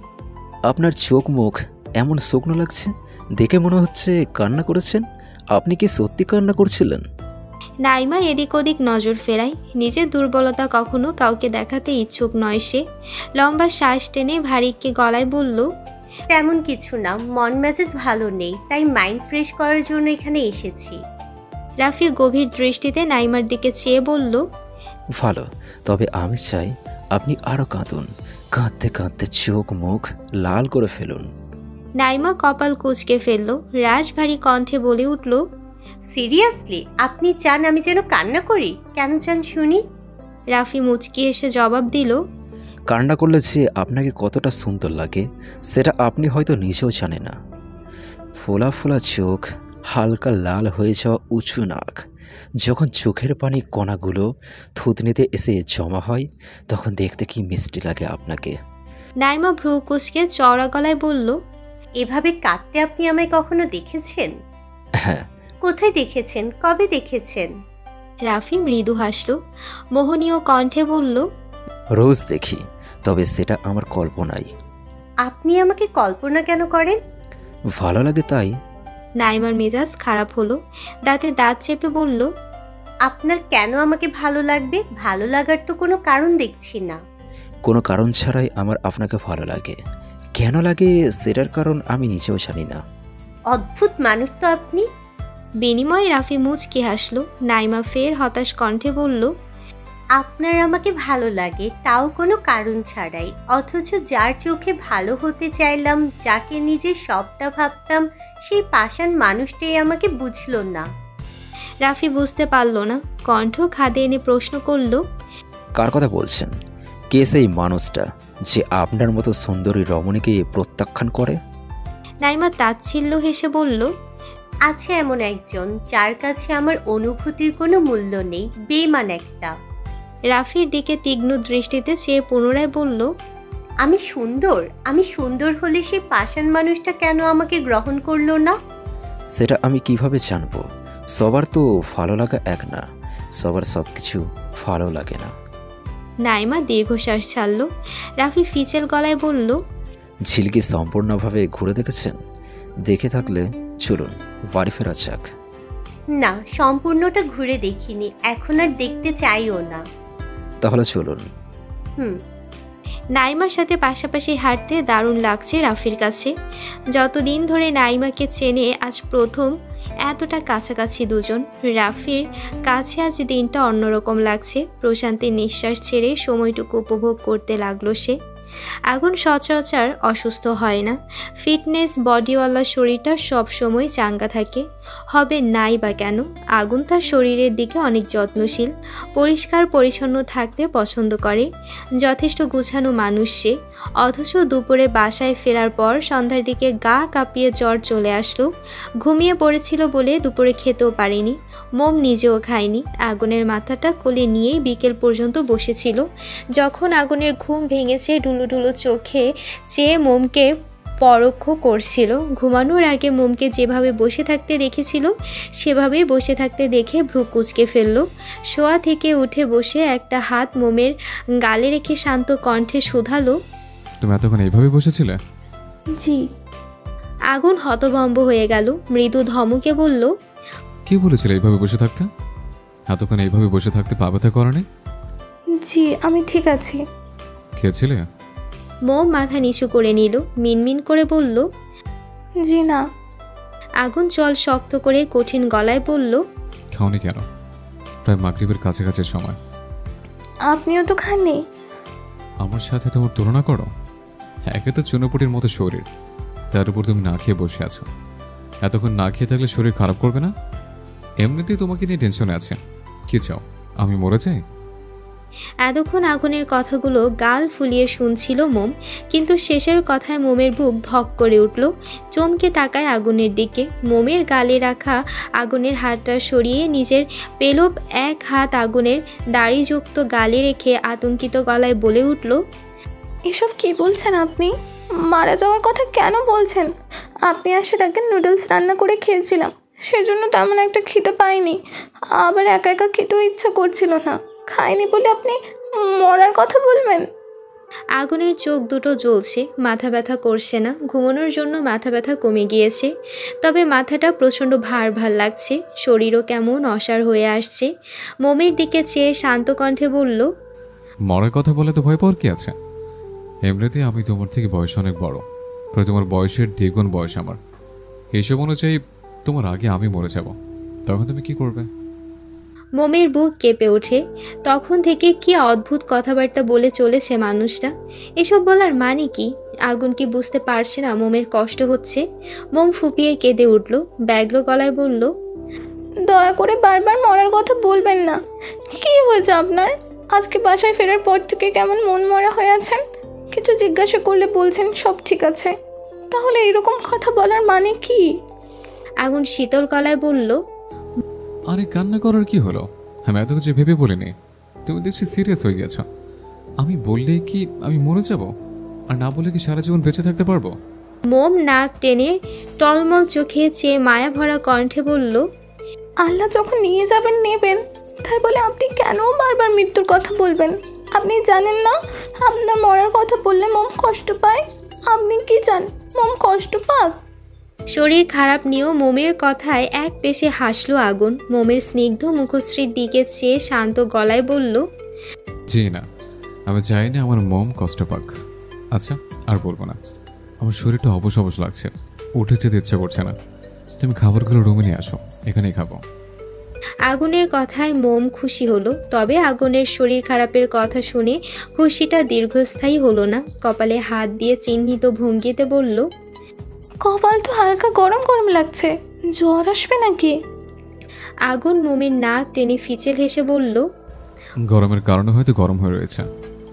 Speaker 10: আপনার চোখ মুখ এমন শুকনো লাগছে, দেখে মনে হচ্ছে কান্না করেছেন। আপনি কি সত্যি কান্না করছিলেন?
Speaker 2: নাইমা এদিক ওদিক নজর ফেরায়। নিজের দুর্বলতা কখনো কাউকে দেখাতে ইচ্ছুক নয় সে। লম্বা শ্বাস টেনে ভারিককে গলায় বলল,
Speaker 9: তেমন কিছু না, মন মেজাজ ভালো নেই, তাই মাইন্ড ফ্রেশ করার জন্য এখানে এসেছি।
Speaker 2: রাফি গভীর দৃষ্টিতে নাইমার দিকে চেয়ে বলল,
Speaker 10: ভালো, তবে আমি চাই আপনি আরও কাঁদুন, কাঁদতে কাঁদতে চোখ মুখ লাল করে ফেলুন।
Speaker 2: নাইমা কপাল কুঁচকে ফেলল। রাজ ভারী কণ্ঠে বলে উঠল,
Speaker 9: সিরিয়াসলি আপনি চান আমি যেন কান্না করি? কেন চান শুনি?
Speaker 2: রাফি মুচকি এসে জবাব দিল,
Speaker 10: কান্না করলে যে আপনাকে কতটা সুন্দর লাগে সেটা আপনি হয়তো নিজেও জানেন না। ফোলা ফোলা চোখ, হালকা লাল হয়ে যাওয়া উঁচু নাক, যখন চোখের পানি কণাগুলো থুতনিতে এসে জমা হয় তখন দেখতে কি মিষ্টি লাগে আপনাকে।
Speaker 2: নাইমা ভ্রু কুঁচকে চওড়া গলায় বলল,
Speaker 9: এভাবে কাঁদতে আপনি আমায় কখনো দেখেছেন?
Speaker 10: হ্যাঁ।
Speaker 9: কোথায় দেখেছেন? কবে দেখেছেন?
Speaker 2: রাফি মৃদু হাসল। মোহনীয় কণ্ঠে বলল,
Speaker 10: রোজ দেখি, তবে সেটা আমার কল্পনাই।
Speaker 9: আপনি আমাকে কল্পনা কেন করেন?
Speaker 10: ভালো লাগে তাই।
Speaker 2: নাইমার মেজাজ খারাপ হলো। দাঁতে দাঁত চেপে বলল,
Speaker 9: আপনার কেন আমাকে ভালো লাগবে? ভালো লাগার তো কোনো কারণ দেখছি না।
Speaker 10: কোনো কারণ ছাড়াই আমার আপনাকে ভালো লাগে। কেন লাগে সেটার কারণ আমি নিজেও জানি না।
Speaker 9: অদ্ভুত মানুষ তো আপনি।
Speaker 2: বিনিময়ে রাফি মুচকি হাসল। নাইমা ফের হতাশ কণ্ঠে বলল,
Speaker 9: আপনার আমাকে ভালো লাগে তাও কোনো কারণ ছাড়াই, অথচ যার চোখে ভালো হতে চাইলাম, যাকে নিজে সবটা ভাবতাম, সেই পাষাণ মানুষটাই আমাকে বুঝল না।
Speaker 2: রাফি বুঝতে পারল না। কণ্ঠ খাদে এনে প্রশ্ন করল,
Speaker 10: কার কথা বলছেন? কে সেই মানুষটা যে আপনার মতো সুন্দরী রমণীকে প্রত্যাখ্যান করে?
Speaker 2: নাইমা তাচ্ছিল্য হেসে বলল,
Speaker 9: আছে এমন একজন যার কাছে আমার অনুভূতির কোনো মূল্য নেই, বেঈমান একটা।
Speaker 2: রাফির দিকে তীক্ষ্ণ দৃষ্টিতে সে পুনরায় বলল,
Speaker 9: আমি সুন্দর হলে সেই পাষাণ মানুষটা কেন আমাকে গ্রহণ করলো না?
Speaker 10: সেটা আমি কিভাবে জানবো? সবার তো ভালো লাগা এক না, সবার সব কিছু ভালো লাগে না।
Speaker 2: নাইমা দীর্ঘশ্বাস ছাড়ল। রাফি ফিচেল গলায় বলল,
Speaker 10: ঝিলকে সম্পূর্ণভাবে ঘুরে দেখেছেন? দেখে থাকলে চলুন বাড়ি ফেরা যাক।
Speaker 9: না, সম্পূর্ণটা ঘুরে দেখিনি, এখন আর দেখতে চাইও না।
Speaker 10: তাহলে চলুন।
Speaker 2: নাইমার সাথে পাশাপাশি হাঁটতে দারুণ লাগছে রাফির কাছে। যতদিন ধরে নাইমাকে চেনে আজ প্রথম এতটা কাছাকাছি দুজন। রাফির কাছে আজ দিনটা অন্যরকম লাগছে। প্রশান্তির নিঃশ্বাস ছেড়ে সময়টুকু উপভোগ করতে লাগলো সে। আগুন সচরাচর অসুস্থ হয় না। ফিটনেস বডিওয়ালা শরীরটা সব সময় চাঙ্গা থাকে। হবে নাই বা কেন, আগুন তার শরীরের দিকে অনেক যত্নশীল। পরিষ্কার পরিচ্ছন্ন থাকতে পছন্দ করে। যথেষ্ট গুছানো মানুষ সে। অথচ দুপুরে বাসায় ফেরার পর সন্ধ্যার দিকে গা কাঁপিয়ে জ্বর চলে আসলো। ঘুমিয়ে পড়েছিল বলে দুপুরে খেতেও পারেনি। মোম নিজেও খায়নি। আগুনের মাথাটা কোলে নিয়েই বিকেল পর্যন্ত বসেছিল। যখন আগুনের ঘুম ভেঙেছে ঢুলুঢুলু চোখে চেয়ে মোমকে পরোক্ষ করছিল। ঘুমানোর আগে মোমকে যেভাবে বসে থাকতে দেখেছিল সেভাবেই বসে থাকতে দেখে ভ্রু কুঁচকে ফেলল। শোয়া থেকে উঠে বসে একটা হাত মোমের গালে রেখে শান্ত কণ্ঠে শুধালো,
Speaker 1: তুমি এতক্ষণ এইভাবে বসেছিলে?
Speaker 3: জি।
Speaker 2: আগুন হতভম্ব হয়ে গেল। মৃদু ধমকে বলল,
Speaker 1: কি বলেছিলে এইভাবে বসে থাকতে? এতক্ষণ এইভাবে বসে থাকতে পা ব্যথা করেনি?
Speaker 3: জি, আমি ঠিক আছি।
Speaker 1: খেয়েছিলে?
Speaker 2: মোম মাথা নিচু করে নিল। মিনমিন করে বলল,
Speaker 3: জি না।
Speaker 2: আগুন চল শক্ত করে কঠিন গলায় বলল,
Speaker 1: খাওনি কেন? প্রায় মাগরিবের কাছাকাছি সময়।
Speaker 3: আপনিও তো খাননি।
Speaker 1: আমার সাথে তোমার তুলনা করো? একে তো চুনোপুটির মতো শরীর, তার উপর তুমি না খেয়ে বসে আছো। এতক্ষণ না খেয়ে থাকলে শরীর খারাপ করবে না? এমনিতেই তোমাকে নিয়ে টেনশনে আছে। কি চাও, আমি মরে যাই?
Speaker 2: এতক্ষণ আগুনের কথাগুলো গাল ফুলিয়ে শুনছিল মোম, কিন্তু শেষের কথায় মোমের বুক ধক করে উঠল। চমকে তাকায় আগুনের দিকে। মোমের গালে রাখা আগুনের হাতটা সরিয়ে নিজের পেলব এক হাত আগুনের দাড়িযুক্ত গালে রেখে আতঙ্কিত গলায় বলে উঠল,
Speaker 3: এসব কি বলছেন আপনি? মারা যাওয়ার কথা কেন বলছেন? আপনি আসার আগে নুডলস রান্না করে খেয়েছিলাম, সেজন্য তেমন একটা খিদে পাইনি। আবার একা একা খেতেও ইচ্ছা করছিল না। খাইনি বলে আপনি মরার কথা বলবেন?
Speaker 2: আগুনের চোখ দুটো জ্বলছে। মাথা ব্যথা করছে না। ঘুমানোর জন্য মাথা ব্যথা কমে গিয়েছে, তবে মাথাটা প্রচণ্ড ভার ভার লাগছে। শরীরও কেমন অসাড় হয়ে আসছে। মোমের দিকে চেয়ে শান্ত কণ্ঠে বলল,
Speaker 1: মরার কথা বলে তো ভয় পাওয়ার কি আছে? এমনিতে আমি তোমার থেকে বয়স অনেক বড়, প্রায় তোমার বয়সের দ্বিগুণ বয়স আমার। এইসব অনুযায়ী তোমার আগে আমি মরে যাব, তখন তুমি কি করবে?
Speaker 2: মোমের বুক কেঁপে ওঠে। তখন থেকে কি অদ্ভুত কথাবার্তা বলে চলেছে মানুষটা। এসব বলার মানে কি? আগুন কি বুঝতে পারছে না মোমের কষ্ট হচ্ছে? মোম ফুপিয়ে কেঁদে উঠল। ব্যগ্র গলায় বলল,
Speaker 3: দয়া করে বারবার মরার কথা বলবেন না। কি হয়েছে আপনার? আজকে বাসায় ফেরার পর থেকে কেমন মন মরা হয়ে আছেন? কিছু জিজ্ঞাসা করলে বলছেন সব ঠিক আছে। তাহলে এরকম কথা বলার মানে কি?
Speaker 2: আগুন শীতল গলায় বলল,
Speaker 1: আরে কান্না করার কি হলো? আমি এত কিছু ভেবে বলিনি। তুমি দেখছি সিরিয়াস হয়ে গেছো। আমি বললে কি আমি মরে যাব? আর না বলে কি সারা জীবন বেঁচে থাকতে পারবো?
Speaker 2: মোম নাক টেনে টলমল চোখে চেয়ে মায়া ভরা কণ্ঠে বলল,
Speaker 3: আল্লাহ যখন নিয়ে যাবেন নেবেন, তাই বলে আপনি কেন বারবার মৃত্যুর কথা বলবেন? আপনি জানেন না আপনার মরার কথা বললে মোম কষ্ট পায়? আপনি কি চান মোম কষ্ট পাক?
Speaker 2: শরীর খারাপ নিয়েও মোমের কথায় এক পেশে হাসলো আগুন। মোমের স্নিগ্ধ মুখশ্রীর দিকে চেয়ে শান্ত গলায় বলল,
Speaker 1: জি না, আমি চাই না আমার মম কষ্ট পাক। আচ্ছা, আর বলবো না। আমার শরীরটা অবশ অবশ লাগছে, উঠে যেতে ইচ্ছে করছে না। তুমি খাবারগুলো রুমে নিয়ে আসো, এখানেই খাবো।
Speaker 2: আগুনের কথায় মোম খুশি হলো, তবে আগুনের শরীর খারাপের কথা শুনে খুশিটা দীর্ঘস্থায়ী হলো না। কপালে হাত দিয়ে চিহ্নিত ভঙ্গিতে বলল,
Speaker 3: কপাল তো হালকা গরম গরম লাগছে, জ্বর আসবে নাকি?
Speaker 2: আগুন মোমের নাক টেনে ফিচেল হেসে বলল,
Speaker 1: গরমের কারণে হয়তো গরম হয়ে রয়েছে।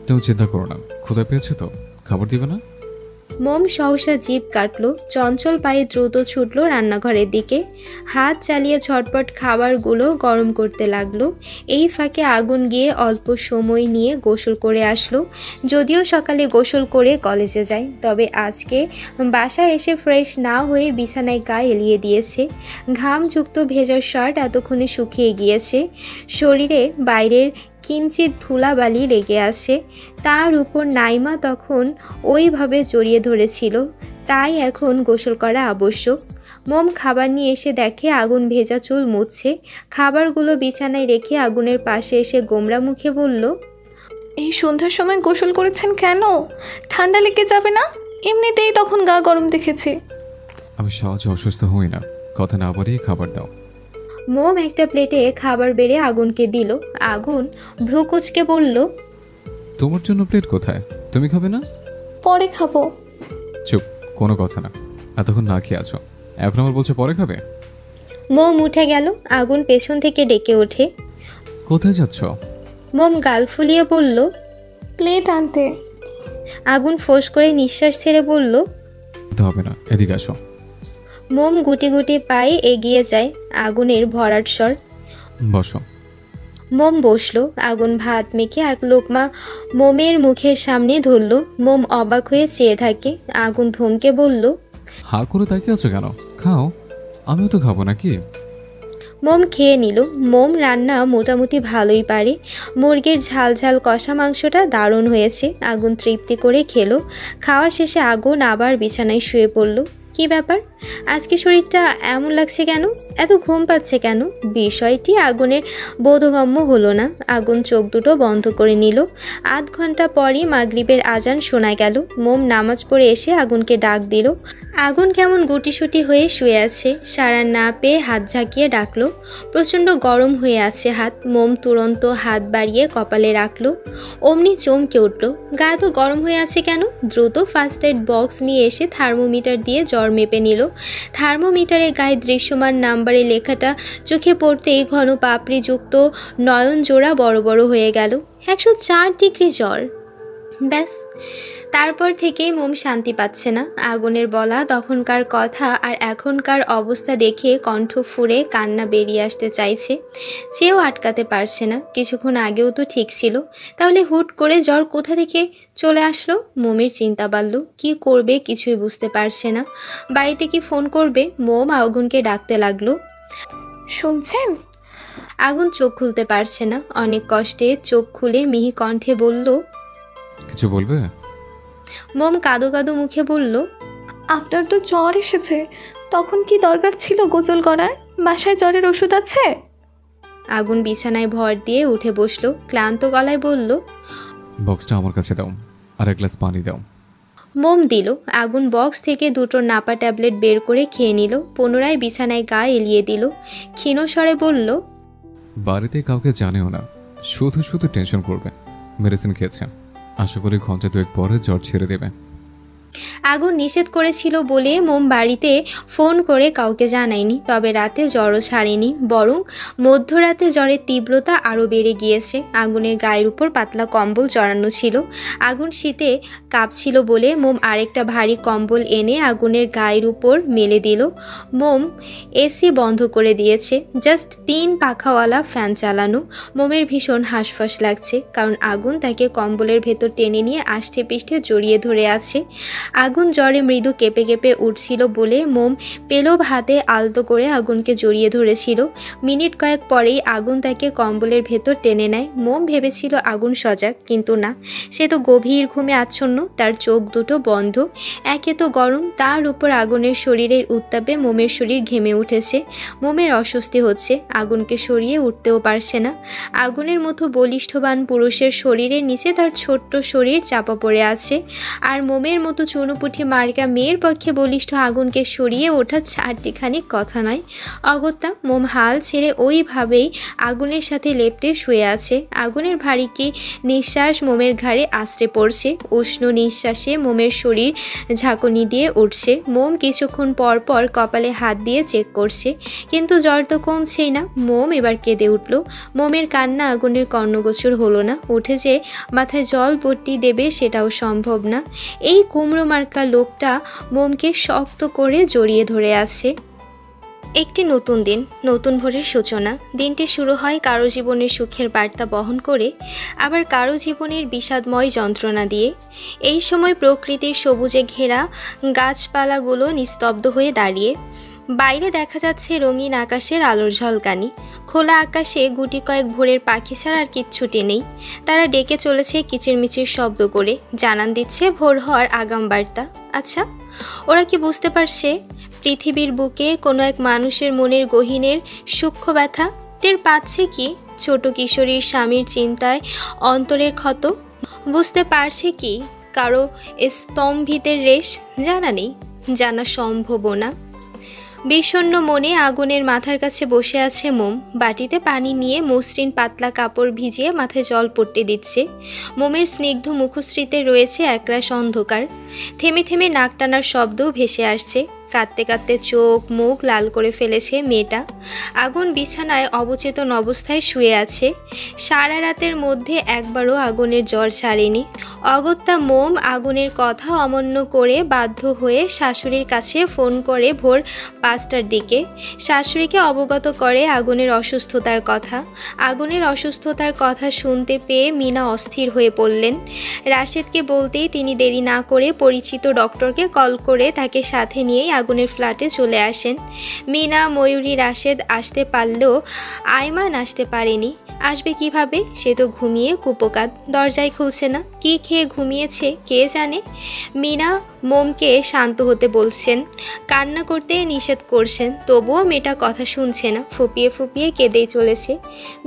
Speaker 1: তুমি চিন্তা করো না, ক্ষুধা পেয়েছে তো, খাবার দিবে না?
Speaker 2: মোম সহসা জিভ কাটল। চঞ্চল পায়ে দ্রুত ছুটল রান্নাঘরের দিকে। হাত চালিয়ে ঝটপট খাবারগুলো গরম করতে লাগলো। এই ফাঁকে আগুন গিয়ে অল্প সময় নিয়ে গোসল করে আসলো। যদিও সকালে গোসল করে কলেজে যায়, তবে আজকে বাসায় এসে ফ্রেশ না হয়ে বিছানায় গা এলিয়ে দিয়েছে। ঘামযুক্ত ভেজা শার্ট এতক্ষণে শুকিয়ে গিয়েছে। শরীরে বাইরের কিঞ্চিত ধুলাবালি লেগে আসে। তার উপর নাইমা তখন ওইভাবে জড়িয়ে ধরেছিল, তাই এখন গোসল করা আবশ্যক। মোম খাবার নিয়ে এসে দেখে আগুন ভেজা চুল মুছছে। খাবারগুলো বিছানায় রেখে আগুনের পাশে এসে গোমরা মুখে বলল,
Speaker 3: এই সন্ধ্যার সময় গোসল করেছেন কেন? ঠান্ডা লেগে যাবে না? এমনিতেই তখন গা গরম দেখেছি।
Speaker 1: আমি সহজে অসুস্থ হই না, কথা না বাড়িয়ে খাবার দাও।
Speaker 2: মোম একটা প্লেটে খাবার বেড়ে আগুনকে দিল। আগুন ভ্রু কুঁচকে বলল,
Speaker 1: তোমার জন্য প্লেট কোথায়? তুমি খাবে না?
Speaker 3: পরে খাবো।
Speaker 1: চুপ, কোনো কথা না। এতক্ষণ না খেয়ে আছো, এখন আমার বলছো পরে খাবে?
Speaker 2: মোম উঠে গেল। আগুন পেছন থেকে ডেকে ওঠে।
Speaker 1: কোথায় যাচ্ছ?
Speaker 2: মোম গাল ফুলিয়ে বলল,
Speaker 3: প্লেট আনতে।
Speaker 2: আগুন ফোঁস করে নিঃশ্বাস ছেড়ে বলল,
Speaker 1: হবে না, এদিকে আসো।
Speaker 2: মোম গুটি গুটি পায়ে এগিয়ে যায়। আগুনের ভরাট স্বর।
Speaker 1: বসো।
Speaker 2: মোম বসলো। আগুন ভাত মেখে এক লোকমা মোমের মুখের সামনে ধরল। মোম অবাক হয়ে চেয়ে থাকে। আগুন ধমকে বলল,
Speaker 1: হা করে তাকিয়ে আছো কেন? খাও। আমিও তো খাবো নাকি?
Speaker 2: মোম খেয়ে নিল। মোম রান্না মোটামুটি ভালোই পারে। মুরগির ঝাল ঝাল কষা মাংসটা দারুণ হয়েছে। আগুন তৃপ্তি করে খেলো। খাওয়া শেষে আগুন আবার বিছানায় শুয়ে পড়ল। কি ব্যাপার, আজকে শরীরটা এমন লাগছে কেন? এত ঘুম পাচ্ছে কেন? বিষয়টি আগুনের বোধগম্য হলো না। আগুন চোখ দুটো বন্ধ করে নিল। আধ ঘন্টা পরই মাগরিবের আজান শোনা গেল। মোম নামাজ পড়ে এসে আগুনকে ডাক দিল। আগুন কেমন গুটিসুটি হয়ে শুয়ে আছে। সাড়া না পেয়ে হাত ঝাঁকিয়ে ডাকলো। প্রচণ্ড গরম হয়ে আছে হাত। মোম তুরন্ত হাত বাড়িয়ে কপালে রাখলো। অমনি চমকে উঠল। গা তো গরম হয়ে আছে কেন? দ্রুত ফার্স্ট এড বক্স নিয়ে এসে থার্মোমিটার দিয়ে জ্বর মেপে নিল। থার্মোমিটারে গায়ে দৃশ্যমান নাম্বারে লেখাটা চোখে পড়তেই ঘন পাপড়িযুক্ত নয়ন জোড়া বড় বড় হয়ে গেল। 104 ডিগ্রি জ্বর। ব্যাস, তারপর থেকেই মোম শান্তি পাচ্ছে না। আগুনের বলা তখনকার কথা আর এখনকার অবস্থা দেখে কণ্ঠ ফুঁড়ে কান্না বেরিয়ে আসতে চাইছে, চেয়েও আটকাতে পারছে না। কিছুক্ষণ আগেও তো ঠিক ছিল, তাহলে হুট করে জ্বর কোথা থেকে চলে আসলো? মোমের চিন্তা বাড়ল। কি করবে কিছুই বুঝতে পারছে না। বাড়িতে কি ফোন করবে? মোম আগুনকে ডাকতে লাগলো।
Speaker 3: শুনছেন?
Speaker 2: আগুন চোখ খুলতে পারছে না। অনেক কষ্টে চোখ খুলে মিহি কণ্ঠে বলল,
Speaker 1: কিছু বলবে?
Speaker 2: মোম কাঁদো কাঁদো মুখে বলল,
Speaker 3: আপনার তো জ্বর এসেছে, তখন কি দরকার ছিল গোসল করার? বাসায় জ্বরের ওষুধ আছে?
Speaker 2: আগুন বিছানায় ভর দিয়ে উঠে বসলো। ক্লান্ত গলায় বলল,
Speaker 1: বক্সটা আমার কাছে দাও, আর এক গ্লাস পানি দাও।
Speaker 2: মোম দিল। আগুন বক্স থেকে দুটো নাপা ট্যাবলেট বের করে খেয়ে নিল। পুনরায় বিছানায় গা এলিয়ে দিল। ক্ষীণ স্বরে বলল,
Speaker 1: বাড়িতে কাউকে জানেও না, শুধু শুধু টেনশন করবে। মেডিসিন খেয়েছে, আশা করি ঘন্টা দুয়েক পরে জ্বর ছেড়ে দেবে।
Speaker 2: আগুন নিষেধ করেছিল বলে মোম বাড়িতে ফোন করে কাউকে জানায়নি। তবে রাতে জ্বরও ছাড়েনি, বরং মধ্যরাতে জ্বরের তীব্রতা আরও বেড়ে গিয়েছে। আগুনের গায়ের উপর পাতলা কম্বল জড়ানো ছিল। আগুন শীতে কাঁপছিল বলে মোম আরেকটা ভারী কম্বল এনে আগুনের গায়ের উপর মেলে দিল। মোম এসি বন্ধ করে দিয়েছে, জাস্ট 3 পাখাওয়ালা ফ্যান চালানো। মোমের ভীষণ হাঁসফাঁস লাগছে, কারণ আগুন তাকে কম্বলের ভেতর টেনে নিয়ে আষ্টে পিষ্টে জড়িয়ে ধরে আছে। আগুন জ্বরে মৃদু কেঁপে কেঁপে উঠছিল বলে মোম পেলব হাতে আলতো করে আগুনকে জড়িয়ে ধরেছিল। মিনিট কয়েক পরেই আগুন তাকে কম্বলের ভেতর টেনে নেয়। মোম ভেবেছিল আগুন সজাগ, কিন্তু না, সে তো গভীর ঘুমে আচ্ছন্ন। তার চোখ দুটো বন্ধ। একে তো গরম, তার উপর আগুনের শরীরের উত্তাপে মোমের শরীর ঘেমে উঠেছে। মোমের অস্বস্তি হচ্ছে। আগুনকে সরিয়ে উঠতেও পারছে না। আগুনের মতো বলিষ্ঠবান পুরুষের শরীরের নিচে তার ছোট্ট শরীর চাপা পড়ে আছে। আর মোমের মতো চুনোপুঠি মার্কা মেয়ের পক্ষে বলিষ্ঠ আগুনকে সরিয়ে ওঠা চারটিখানি কথা নয়। অগত্যা মোম হাল ছেড়ে ওইভাবেই আগুনের সাথে লেপ্টে শুয়ে আছে। আগুনের ভারী কি নিঃশ্বাস মোমের ঘাড়ে আশ্রে পড়ছে। উষ্ণ নিঃশ্বাসে মোমের শরীর ঝাঁকুনি দিয়ে উঠছে। মোম কিছুক্ষণ পর পর কপালে হাত দিয়ে চেক করছে, কিন্তু জ্বর তো কমছেই না। মোম এবার কেঁদে উঠল। মোমের কান্না আগুনের কর্ণগোচর হলো না। উঠে যে মাথায় জল পট্টি দেবে সেটাও সম্ভব না। এই কুমড়ো মার্কা লোকটা মোমকে শক্ত করে জড়িয়ে ধরে আছে। একটি নতুন দিন, নতুন ভোরের সূচনা। দিনটি শুরু হয় কারো জীবনের সুখের বার্তা বহন করে, আবার কারো জীবনের বিষাদময় যন্ত্রণা দিয়ে। এই সময় প্রকৃতির সবুজে ঘেরা গাছপালাগুলো নিস্তব্ধ হয়ে দাঁড়িয়ে। বাইরে দেখা যাচ্ছে রঙিন আকাশের আলোর ঝলকানি। খোলা আকাশে গুটি কয়েক ভোরের পাখি ছাড়া আর কিচ্ছুটি নেই। তারা ডেকে চলেছে কিচিরমিচির শব্দ করে, জানান দিচ্ছে ভোর হওয়ার আগাম বার্তা। আচ্ছা, ওরা কি বুঝতে পারছে পৃথিবীর বুকে কোনো এক মানুষের মনের গহীনের সূক্ষ্ম ব্যথা? টের পাচ্ছে কি ছোট কিশোরীর স্বামীর চিন্তায় অন্তরের ক্ষত? বুঝতে পারছে কি কারো স্তম্ভিতের রেশ? জানা নেই, জানা সম্ভবও না। বিষণ্ণ মনে আগুনের মাথার কাছে বসে আছে মোম। বাটিতে পানি নিয়ে মসৃণ পাতলা কাপড় ভিজিয়ে মাথায় জল পড়তে দিচ্ছে। মোমের স্নিগ্ধ মুখশ্রীতে রয়েছে একরাশ অন্ধকার। থেমে থেমে নাক টানার শব্দও ভেসে আসছে। কাঁদতে কাঁদতে চোখ মুখ লাল করে ফেলেছে মেয়েটা। আগুন বিছানায় অবচেতন অবস্থায় শুয়ে আছে। সারা রাতের মধ্যে একবারও আগুনের জ্বর ছাড়েনি। অগত্যা মোম আগুনের কথা অমান্য করে বাধ্য হয়ে শাশুড়ির কাছে ফোন করে ভোর 5টার দিকে। শাশুড়িকে অবগত করে আগুনের অসুস্থতার কথা। আগুনের অসুস্থতার কথা শুনতে পেয়ে মিনা অস্থির হয়ে পড়লেন। রাশেদকে বলতেই তিনি দেরি না করে পরিচিত ডক্টরকে কল করে তাকে সাথে নিয়েই আগুনের ফ্ল্যাটে চলে আসেন। মিনা, ময়ূরী, রাশেদ আসতে পারলেও আইমান আসতে পারেনি। আসবে কিভাবে? সে তো ঘুমিয়ে কুপোকাত, দরজায় খুলছে না। কি খেয়ে ঘুমিয়েছে কে জানে। মিনা মোমকে শান্ত হতে বলছেন, কান্না করতে নিষেধ করছেন, তবুও মেয়েটা কথা শুনছে না। ফুপিয়ে ফুপিয়ে কেঁদেই চলেছে।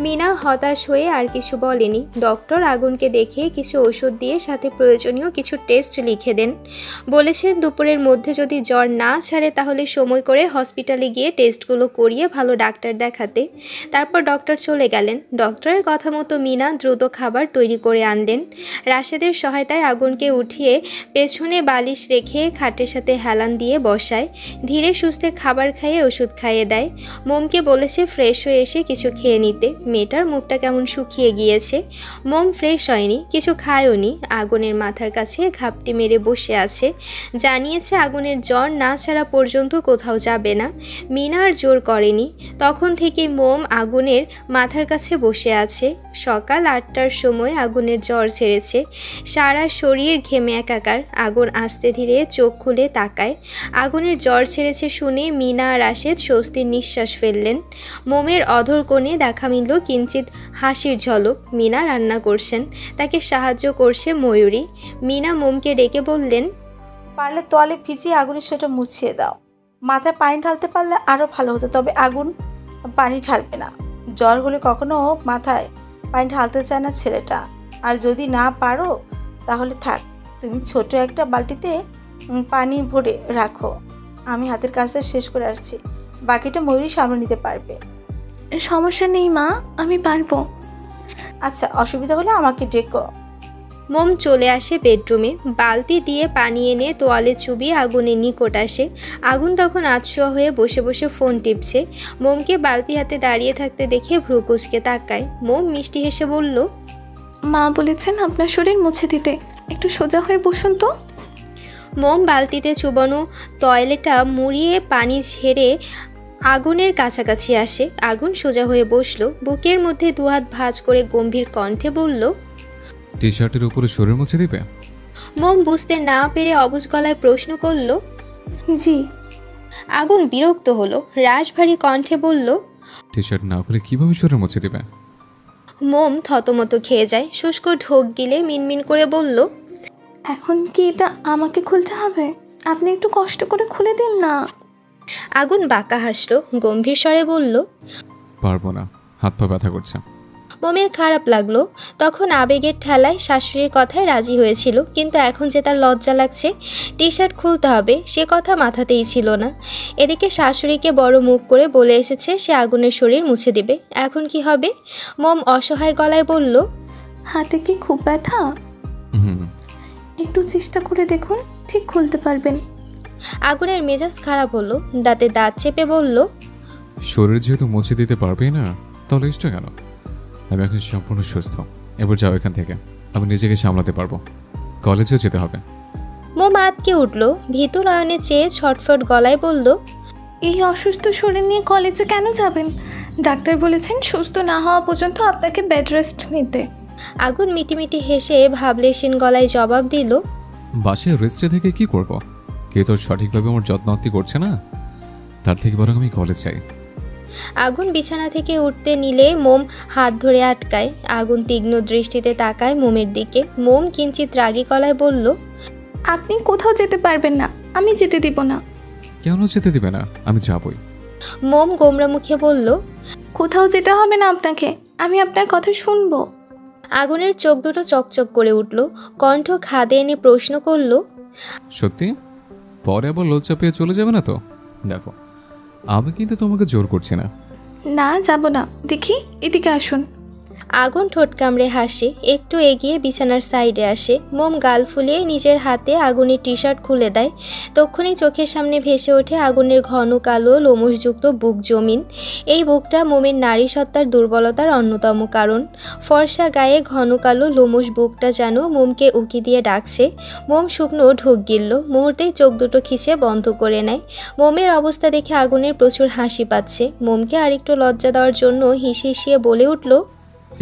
Speaker 2: মিনা হতাশ হয়ে আর কিছু বলেনি। ডক্টর আগুনকে দেখে কিছু ওষুধ দিয়ে সাথে প্রয়োজনীয় কিছু টেস্ট লিখে দেন। বলেছেন দুপুরের মধ্যে যদি জ্বর না ছাড়ে তাহলে সময় করে হসপিটালে গিয়ে টেস্টগুলো করিয়ে ভালো ডাক্তার দেখাতে। তারপর ডক্টর চলে গেলেন। ডক্টরের কথা মতো মিনা দ্রুত খাবার তৈরি করে আনলেন। রাশেদের সহায়তায় আগুনকে উঠিয়ে পেছনে বালিশ রেখে খাটের সাথে হেলান দিয়ে বসায়। ধীরে সুস্থে খাবার খাইয়ে ওষুধ খাইয়ে দেয়। মোমকে বলেছে ফ্রেশ হয়ে এসে কিছু খেয়ে নিতে। মেয়েটার মুখটা কেমন শুকিয়ে গিয়েছে। মোম ফ্রেশ হয়নি, কিছু খায়ওনি। আগুনের মাথার কাছে ঘাপটি মেরে বসে আছে। জানিয়েছে আগুনের জ্বর না ছাড়া পর্যন্ত কোথাও যাবে না। মিনা আর জোর করেনি। তখন থেকে মোম আগুনের মাথার কাছে বসে আছে। সকাল 8টার সময় আগুনের জ্বর ছেড়েছে। সারা শরীর ঘেমে একাকার। আগুন আস্তে ধীরে চোখ খুলে তাকায়। আগুনের জ্বর ছেড়েছে শুনে মিনা আর রাশেদ স্বস্তির নিঃশ্বাস ফেললেন। মোমের অধর কোণে দেখা মিলল কিঞ্চিত হাসির ঝলক। মিনা রান্না করছেন, তাকে সাহায্য করছে ময়ূরী। মিনা মোমকে ডেকে বললেন,
Speaker 11: পারলে তোয়ালে ভিজিয়ে আগুনের সেটা মুছিয়ে দাও। মাথায় পানি ঢালতে পারলে আরও ভালো হতো, তবে আগুন পানি ঢালবে না। জ্বর হলে কখনো মাথায় পানি ঢালতে চায় না ছেলেটা। আর যদি না পারো তাহলে থাক, তুমি ছোট একটা বালতিতে পানি ভরে রাখো। আমি হাতের কাজটা শেষ করে আসছি, বাকিটা ময়ূরী সামনে নিতে পারবে।
Speaker 3: সমস্যা নেই মা, আমি পারবো।
Speaker 11: আচ্ছা, অসুবিধা হলে আমাকে ডেকো।
Speaker 2: মোম চলে আসে বেডরুমে। বালতি দিয়ে পানি এনে তোয়ালে চুবিয়ে আগুনের নিকট আসে। আগুন তখন আতশোয়া হয়ে বসে বসে ফোন টিপছে। মোমকে বালতি হাতে দাঁড়িয়ে থাকতে দেখে ভ্রু কুঁচকে তাকায়। মোম মিষ্টি হেসে বলল,
Speaker 3: মা বলেছেন আপনার শরীর মুছে দিতে, একটু সোজা হয়ে বসুন তো।
Speaker 2: মোম বালতিতে চুবানো টয়লেটটা মুড়িয়ে পানি ঝেড়ে আগুনের কাছাকাছি আসে। আগুন সোজা হয়ে বসলো। বুকের মধ্যে দুহাত ভাঁজ করে গম্ভীর কণ্ঠে বলল,
Speaker 1: টি শার্টের উপরে শরীর মুছে দিবে?
Speaker 2: মোম বুঝতে না পেরে অবুঝ গলায় প্রশ্ন করল,
Speaker 3: জি।
Speaker 2: আগুন বিরক্ত হলো। রাশভারী কণ্ঠে বলল,
Speaker 1: টি শার্ট না খুলে কিভাবে শরীর মুছে দিবে?
Speaker 2: মোম থতমত খেয়ে যায়। শুষ্ক ঢোক গিলে মিনমিন করে বলল,
Speaker 3: এখন কি এটা আমাকে খুলতে হবে? আপনি একটু কষ্ট করে খুলে দিন না।
Speaker 2: আগুন বাঁকা হাসলো। গম্ভীর স্বরে বলল,
Speaker 1: পারবো না, হাত পা ব্যথা করছে।
Speaker 2: মোমের খারাপ লাগলো। তখন আবেগের ঠেলায় শাশুড়ির কথায় রাজি হয়েছিল, কিন্তু এখন যে তার লজ্জা লাগছে। টি শার্ট খুলতে হবে সে কথা মাথাতেই ছিল না। এদিকে শাশুড়িকে বড় মুখ করে বলে এসেছে সে আগুনের শরীর মুছে দিবে। এখন কি হবে? মোম অসহায় গলায় বলল,
Speaker 3: হাতে কি খুব ব্যথা? একটু চেষ্টা করে দেখুন, ঠিক খুলতে পারবেন।
Speaker 2: আগুনের মেজাজ খারাপ হলো। দাঁতে দাঁত চেপে বলল,
Speaker 1: শরীর যেহেতু মুছে দিতে পারবে না, তাহলে ইষ্ট কেন? আমি এখন সম্পূর্ণ সুস্থ। এবার যাও এখান থেকে, আমি নিজেকে সামলাতে পারবো। কলেজেও যেতে হবে।
Speaker 2: মোম আটকে উঠল। ভীতু নয়নে চেয়ে ছটফট গলায় বলল,
Speaker 3: এই অসুস্থ শরীর নিয়ে কলেজে কেন যাবেন? ডাক্তার বলেছেন সুস্থ না হওয়া পর্যন্ত আপনাকে বেড রেস্ট নিতে।
Speaker 2: আগুন মিটিমিটি হেসে ভাবলেশীন গলায় জবাব দিল,
Speaker 1: বাসায় রেস্টে থেকে কি করব? কেউ তো সঠিকভাবে আমার যত্নআত্তি করছে না। তার থেকে বরং আমি কলেজ চাই।
Speaker 2: আগুন বিছানা থেকে উঠতে নিলে মোম হাত ধরে আটকায়। আগুন তীক্ষ্ণ দৃষ্টিতে তাকায় মোমের দিকে। মোম কিঞ্চিত রাগী গলায় বলল,
Speaker 3: আপনি কোথাও যেতে পারবেন না, আমি যেতে দিব না।
Speaker 1: কেন যেতে দিবে না? আমি যাবই।
Speaker 2: মোম গোমরা মুখে বলল,
Speaker 3: কোথাও যেতে হবে না আপনাকে, আমি আপনার কথা শুনবো।
Speaker 2: আগুনের চোখ দুটো চকচক করে উঠল, কণ্ঠ খাদে এনে প্রশ্ন করল,
Speaker 1: সত্যি? পরে আবার লজ্জা পেয়ে চলে যাবে না তো? দেখো, আমি কিন্তু তোমাকে জোর করছি না।
Speaker 3: না, যাব না। দেখি, এদিকে আসুন।
Speaker 2: আগুন ঠোঁট কামড়ে হাসে, একটু এগিয়ে বিছানার সাইডে আসে। মোম গাল ফুলিয়ে নিজের হাতে আগুনের টি শার্ট খুলে দেয়। তক্ষুনি চোখের সামনে ভেসে ওঠে আগুনের ঘন কালো লোমশযুক্ত বুক জমিন। এই বুকটা মোমের নারী সত্তার দুর্বলতার অন্যতম কারণ। ফর্সা গায়ে ঘন কালো লোমশ বুকটা যেন মোমকে উকি দিয়ে ডাকছে। মোম শুকনো ঢোক গিলল, মুহূর্তেই চোখ দুটো খিচে বন্ধ করে নেয়। মোমের অবস্থা দেখে আগুনের প্রচুর হাসি পাচ্ছে। মোমকে আরেকটু লজ্জা দেওয়ার জন্য হিসিয়ে বলে উঠল,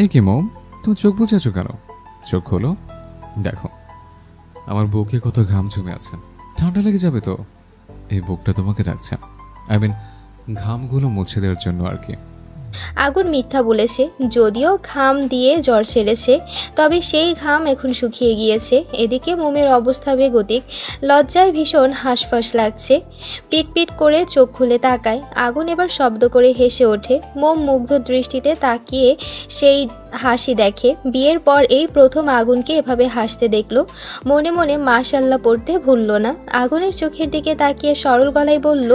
Speaker 1: এ কি মম, তুমি চোখ বুঝে আছো কেন? চোখ খোলো, দেখো আমার বুকে কত ঘাম জমে আছে। ঠান্ডা লেগে যাবে তো। এই বুকটা তোমাকে ডাকছে, আই মিন ঘামগুলো মুছে দেওয়ার জন্য আর কি।
Speaker 2: আগুন মিথ্যা বলেছে, যদিও ঘাম দিয়ে জ্বর সেরেছে, তবে সেই ঘাম এখন শুকিয়ে গিয়েছে। এদিকে মোমের অবস্থা বেগতিক, লজ্জায় ভীষণ হাঁসফাঁস লাগছে। পিটপিট করে চোখ খুলে তাকায়। আগুন এবার শব্দ করে হেসে ওঠে। মোম মুগ্ধ দৃষ্টিতে তাকিয়ে সেই হাসি দেখে। বিয়ের পর এই প্রথম আগুনকে এভাবে হাসতে দেখলো। মনে মনে মাশাল্লাহ পড়তে ভুলল না। আগুনের চোখের দিকে তাকিয়ে সরল গলায় বলল,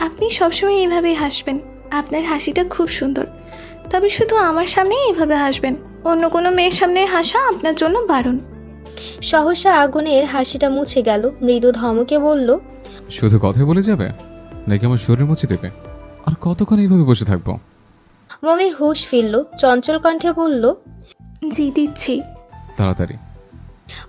Speaker 3: আপনি সবসময় এইভাবেই হাসবেন। আপনার হাসিটা খুব সুন্দর, তবে শুধু আমার সামনেই এভাবে হাসবেন। অন্য কোনো মেয়ের সামনে হাসা আপনার জন্য বারণ।
Speaker 2: সহসা আগুনের হাসিটা মুছে গেল। মৃদু ধমকে বলল,
Speaker 1: শুধু কথাই বলে যাবে নাকি আমার শরীর মুছে দেবে? আর কতক্ষণ এইভাবে বসে থাকবো?
Speaker 2: মোমের হুঁশ ফিরল, চঞ্চল কণ্ঠে বলল,
Speaker 3: জি দিচ্ছি।
Speaker 1: তাড়াতাড়ি।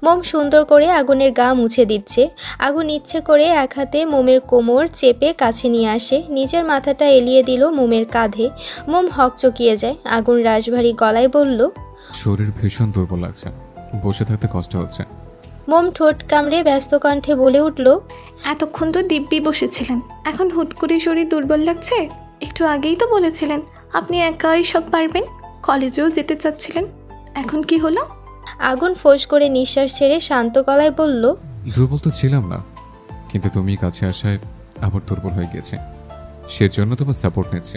Speaker 2: মোম সুন্দর করে আগুনের গা মুছে দিচ্ছে। আগুন ইচ্ছে করে এক হাতে মোমের কোমর চেপে কাছে নিয়ে আসে, নিজের মাথাটা এলিয়ে দিল মোমের কাঁধে। মোম হকচকিয়ে যায়। আগুন রাশভারী গলায় বলল,
Speaker 1: শরীর ভীষণ দুর্বল লাগছে, বসে থাকতে কষ্ট হচ্ছে।
Speaker 2: মোম ঠোঁট কামড়ে ব্যস্ত কণ্ঠে বলে উঠল,
Speaker 3: এতক্ষণ তো দিব্যি বসেছিলেন, এখন হুট করে শরীর দুর্বল লাগছে? একটু আগেই তো বলেছিলেন আপনি একাই সব পারবেন, কলেজেও যেতে চাচ্ছিলেন, এখন কি হলো?
Speaker 2: আগুন ফোঁস করে নিঃশ্বাস ছেড়ে শান্ত গলায় বলল,
Speaker 1: দুর্বল তো ছিলাম না, কিন্তু তুমি কাছে আসায় আবার দুর্বল হয়ে গেছে, সেজন্য তোমার সাপোর্ট নিচ্ছে।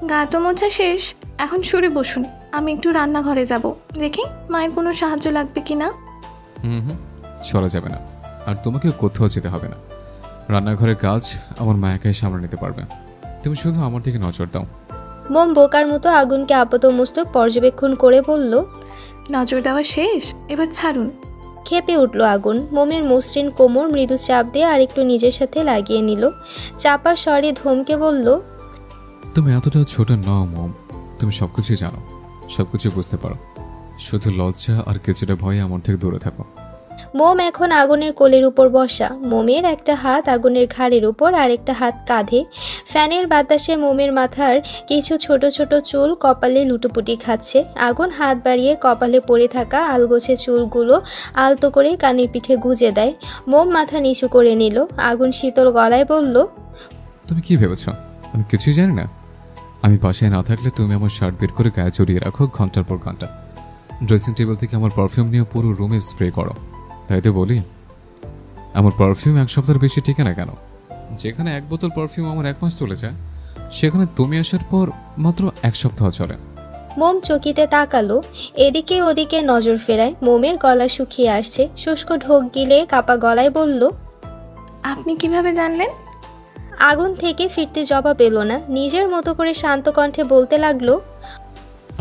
Speaker 3: গা তো মোছা শেষ, এখন সরে বসুন। আমি একটু রান্নাঘরে যাব, দেখি মায়ের কোনো সাহায্য লাগবে কিনা।
Speaker 1: হুম, সরা যাবে না, আর তোমাকে কোথাও যেতে হবে না। রান্নাঘরের কাজ আমার মা একাই সামলে নিতে পারবে, তুমি শুধু আমার দিকে নজর দাও।
Speaker 2: মোম বোকার মতো আগুনকে আপাতমস্তক পর্যবেক্ষণ করে বলল,
Speaker 3: নজর দেওয়া শেষ, এবার ছাড়ুন।
Speaker 2: খেপে উঠল আগুন। মোমের মসৃণ কোমর মৃদু চাপ দিয়ে আরেকটু নিজের সাথে লাগিয়ে নিল। চাপা স্বরে ধমকে বলল,
Speaker 1: তুমি এতটা ছোট নও মম, তুমি সবকিছু জানো, সবকিছু বুঝতে পারো, শুধু লজ্জা আর কিছুটা ভয়ে আমার থেকে দূরে থাকো।
Speaker 2: মোম এখন আগুনের কোলের উপর বসা। মোমের একটা হাত আগুনের ঘাড়ের উপর, আর একটা হাত কাঁধে। ফ্যানের বাতাসে মোমের মাথার কিছু ছোট ছোট চুল কপালে লুটোপুটি খাচ্ছে। আগুন হাত বাড়িয়ে কপালে পড়ে থাকা আলগোছে চুলগুলো আলতো করে কানের পিঠে গুজে দেয়। মোম মাথা নিচু করে নিল। আগুন শীতল গলায় বলল,
Speaker 1: তুমি কি ভেবেছ আমি কিছুই জানি না? আমি বাসায় না থাকলে তুমি আমার শার্ট বের করে গায়ে জড়িয়ে রাখো ঘন্টার পর ঘন্টা। ড্রেসিং টেবিল থেকে আমার পারফিউম নিয়ে পুরো রুমে স্প্রে করো। তাই তো বলি, আমার পারফিউম এক সপ্তাহের বেশি টিকে না কেন? যেখানে এক বোতল পারফিউম আমার 1 মাস চলেছে, সেখানে তুমি আসার পর মাত্র 1 সপ্তাহ চলে।
Speaker 2: মোম চকিতে তাকালো, এদিকে ওদিকে নজর ফেরায়। মোমের গলা শুকিয়ে আসছে। শুষ্ক ঢোক গিলে কাপা গলায় বলল,
Speaker 3: আপনি কিভাবে জানলেন?
Speaker 2: আগুন থেকে ফিরতে জবাব এলো না। নিজের মতো করে শান্ত কণ্ঠে বলতে লাগলো,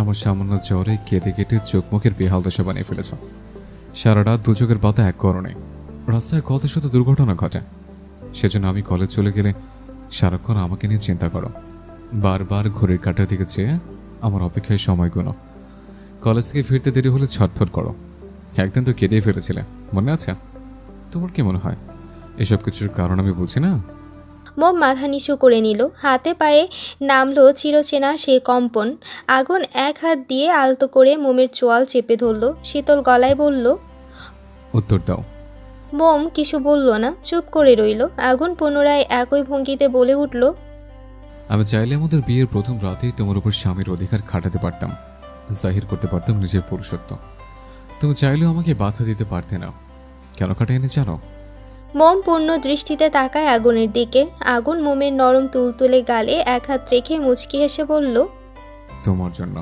Speaker 1: আমার সামান্য জ্বরে কেঁদে কেটে চোখ মুখের বেহাল দশা বানিয়ে ফেলেছ। সারা রাত দু চোখের পাতা এক করণে, রাস্তায় কত শত দুর্ঘটনা ঘটে। সেজন্য আমি কলেজ চলে গেলে সারাক্ষণ আমাকে নিয়ে চিন্তা করো। বারবার ঘড়ির কাঁটার দিকে চেয়ে আমার অপেক্ষায় সময় গুনো। কলেজ থেকে ফিরতে দেরি হলে ছটফট করো। একদিন তো কেঁদেই ফেলেছিলে, মনে আছে? তোমার কি মনে হয় এসব কিছুর কারণ আমি বুঝি না?
Speaker 2: মোম মাথা নিচু করে নিল। হাতে পায়ে নামলো চিরচেনা সে কম্পন। আগুন এক হাত দিয়ে আলতো করে মোমের চোয়াল চেপে ধরল। শীতল গলায় বলল,
Speaker 1: উত্তর দাও।
Speaker 2: মোম কিছু বলল না, চুপ করে রইল। আগুন পুনরায় একই ভঙ্গিতে বলে উঠল,
Speaker 1: আমি চাইলে আমাদের বিয়ের প্রথম রাতেই তোমার উপর স্বামীর অধিকার খাটাতে পারতাম, জাহির করতে পারতাম নিজের পুরুষত্ব। তুমি চাইলেও আমাকে বাধা দিতে পারতে না। কেন কাটাই এনে জানো?
Speaker 2: মোম পূর্ণ দৃষ্টিতে তাকায় আগুনের দিকে। আগুন মোমের নরম তুলতুলে গালে এক হাত রেখে মুচকি হেসে বলল,
Speaker 1: তোমার জন্য,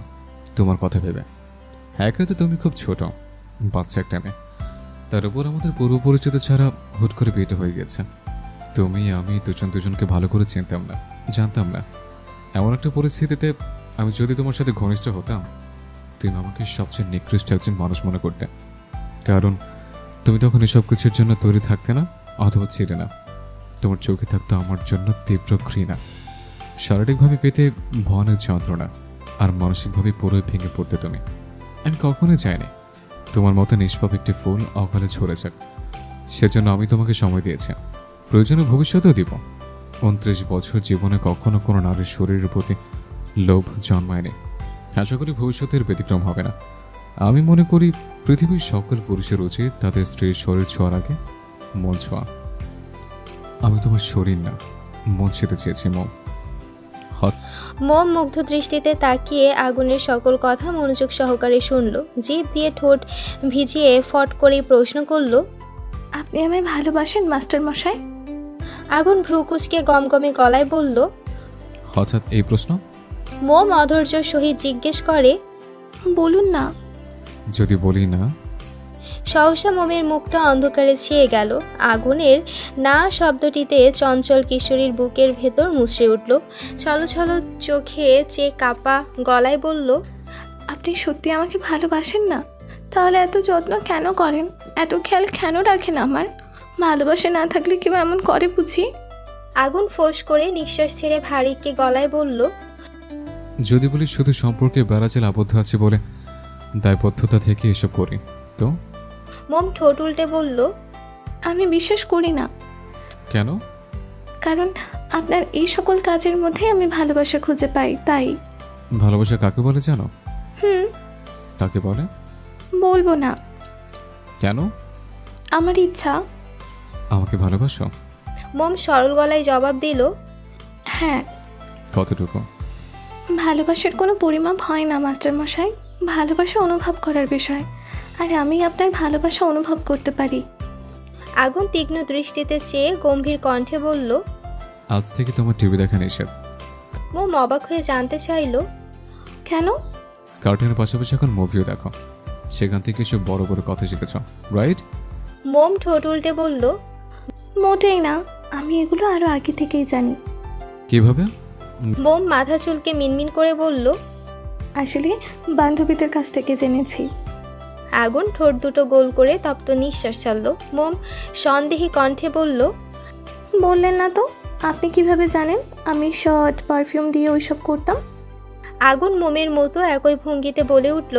Speaker 1: তোমার কথা ভেবে। একে তো তুমি খুব ছোট বাচ্চা একটা মেয়ে, তার উপর আমাদের পূর্ব পরিচিত ছাড়া হুট করে বিয়েটা হয়ে গেছে। তুমি আমি দুজনকে ভালো করে চিনতাম না, জানতাম না। এমন একটা পরিস্থিতিতে আমি যদি তোমার সাথে ঘনিষ্ঠ হতাম, তুমি আমাকে সবচেয়ে নিকৃষ্ট একজন মানুষ মনে করতে, কারণ তুমি তখন এসব কিছুর জন্য তৈরি থাকতে না, অথবা ছিলে না। তোমার চোখে থাকতো আমার জন্য তীব্র ঘৃণা, শারীরিকভাবে পেতে ভয়ানক যন্ত্রণা, আর মানসিকভাবে পুরোই ভেঙে পড়তে তুমি। আমি কখনোই চাইনি তোমার মতো নিষ্পাপ একটি ফুল অকালে ঝরে যাক। সেজন্য আমি তোমাকে সময় দিয়েছি, প্রয়োজনে ভবিষ্যতেও দিব। 29 বছর জীবনে কখনো কোনো নারীর শরীরের প্রতি লোভ জন্মায়নি, আশা করি ভবিষ্যতের ব্যতিক্রম হবে না। আমি মনে করি পৃথিবীর সকল পুরুষের উচিত তাদের স্ত্রীর শরীর ছোঁয়ার আগে মন ছোঁয়া। আমি তোমার শরীর না, মন ছুঁতে চেয়েছি।
Speaker 2: মম মুগ্ধ দৃষ্টিতে তাকিয়ে আগুনের সকল কথা মনোযোগ সহকারে শুনল। জিভ দিয়ে ঠোঁট ভিজিয়ে ফট করেই প্রশ্ন করল,
Speaker 3: আপনি আমায় ভালোবাসেন মাস্টার মশাই?
Speaker 2: আগুন ভ্রুকুচকে গমগমে গলায় বলল,
Speaker 1: হঠাৎ এই প্রশ্ন?
Speaker 2: মম অধৈর্য সহিত জিজ্ঞেস করে,
Speaker 3: বলুন না।
Speaker 1: যদি বলি না?
Speaker 2: সহসা মোমের মুখটা অন্ধকারে ছেয়ে গেল। আগুনের না শব্দটিতে চঞ্চল কিশোরীর বুকের ভেতর মুচড়ে উঠল। ছলো ছলো চোখে চেয়ে কাপা গলায় বলল,
Speaker 3: আপনি সত্যি আমাকে ভালোবাসেন না? তাহলে এত যত্ন কেন করেন, এত খেয়াল কেন রাখেন আমার? ভালোবাসা না থাকলে কেউ এমন করে বুঝি?
Speaker 2: আগুন ফোঁস করে নিঃশ্বাস ছেড়ে ভারীকে গলায় বলল,
Speaker 1: যদি বলি শুধু সম্পর্কে বেড়াচাল আবদ্ধ আছে বলে দায়বদ্ধতা থেকে এসব করি তো?
Speaker 2: মম ঠোঁট উল্টে বলল,
Speaker 3: আমি বিশ্বাস করি না।
Speaker 1: কেন?
Speaker 3: কারণ আপনার এই সকল কাজের মধ্যে আমি ভালোবাসা খুঁজে পাই, তাই।
Speaker 1: ভালোবাসা কাকে বলে জানো? কাকে বলে?
Speaker 3: বলবো না।
Speaker 1: কেন?
Speaker 3: আমার ইচ্ছা।
Speaker 1: আমাকে ভালোবাসো?
Speaker 2: মম সরল গলায় জবাব দিল,
Speaker 3: হ্যাঁ।
Speaker 1: কতটুকু?
Speaker 3: ভালোবাসার কোনো পরিমাপ হয় না মাস্টার মশাই, ভালোবাসা অনুভব করার বিষয়, আর আমি আপনার ভালোবাসা অনুভব করতে পারি।
Speaker 2: আগুন তীক্ষ্ণ দৃষ্টিতে চেয়ে গম্ভীর কণ্ঠে বলল,
Speaker 1: আজ থেকে তোমার টিভি দেখা নিষেধ।
Speaker 2: মম অবাক হয়ে জানতে চাইল, কেন?
Speaker 1: কার্টুনের পাশাপাশি এখন মুভিও দেখো, সেখান থেকে সব বড় বড় কথা শিখেছ, রাইট?
Speaker 2: মম ঠোঁট উল্টে বলল,
Speaker 3: মোটেই না, আমি এগুলো আরো আগে থেকেই জানি।
Speaker 1: কিভাবে?
Speaker 2: মম মাথা চুলকে মিনমিন করে বলল,
Speaker 3: আসলে বান্ধবীদের কাছ থেকে জেনেছি।
Speaker 2: আগুন ঠোঁট দুটো গোল করে তপ্ত নিঃশ্বাস ছাড়ল। মম সন্দেহী কণ্ঠে বলল,
Speaker 3: বললেন না তো, আপনি কিভাবে জানেন আমি শর্ট পারফিউম দিয়ে ওইসব করতাম?
Speaker 2: আগুন মোমের মতো একই ভঙ্গিতে বলে উঠল,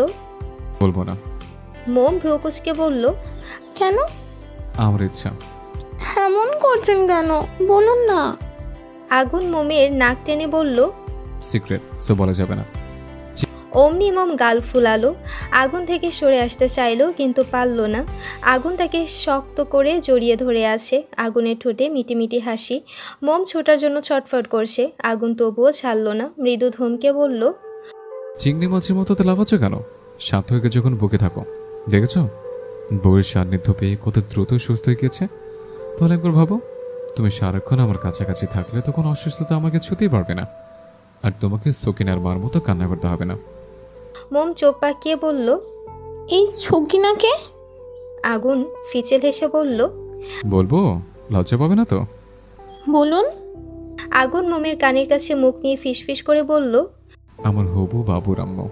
Speaker 1: বলবো না।
Speaker 2: মোম ভ্রুকুচকে বলল,
Speaker 3: কেন?
Speaker 1: আমার ইচ্ছা।
Speaker 3: এমন করছেন কেন, বলুন না।
Speaker 2: আগুন মোমের নাক টেনে বলল,
Speaker 1: সিক্রেট, সো বলা যাবে না।
Speaker 2: অমনি মম গাল ফুলালো। আগুন থেকে সরে আসতে চাইলো, কিন্তু পারল না। আগুন তাকে শক্ত করে জড়িয়ে ধরে আছে। আগুনের ঠোঁটে মিটিমিটি হাসি। মম ছোটার জন্য ছটফট করছে, আগুন তবুও ছাড়ল না। মৃদু ধমকে বলল,
Speaker 1: চিংড়ি মাছের মতো তো লাফাচ্ছ কেন? শান্ত হয়ে যখন বুকে থাকো, দেখেছ বউয়ের সান্নিধ্য পেয়ে কত দ্রুত সুস্থ হয়ে গেছে। তাহলে একবার ভাবো, তুমি সারাক্ষণ আমার কাছাকাছি থাকলে তো কোনো অসুস্থতা আমাকে ছুতেই পারবে না, আর তোমাকে সকিনার মার মতো কান্না করতে হবে না।
Speaker 2: মম চোখ পাকিয়ে বলল,
Speaker 3: এই সকিনাকে?
Speaker 2: আগুন ফিচেল হেসে বলল,
Speaker 1: বলবো? লজ্জা পাবে না তো?
Speaker 3: বলুন।
Speaker 2: আগুন মোমের কানের কাছে মুখ নিয়ে ফিসফিস করে বলল,
Speaker 1: আমার হবু বাবুর আম্মু।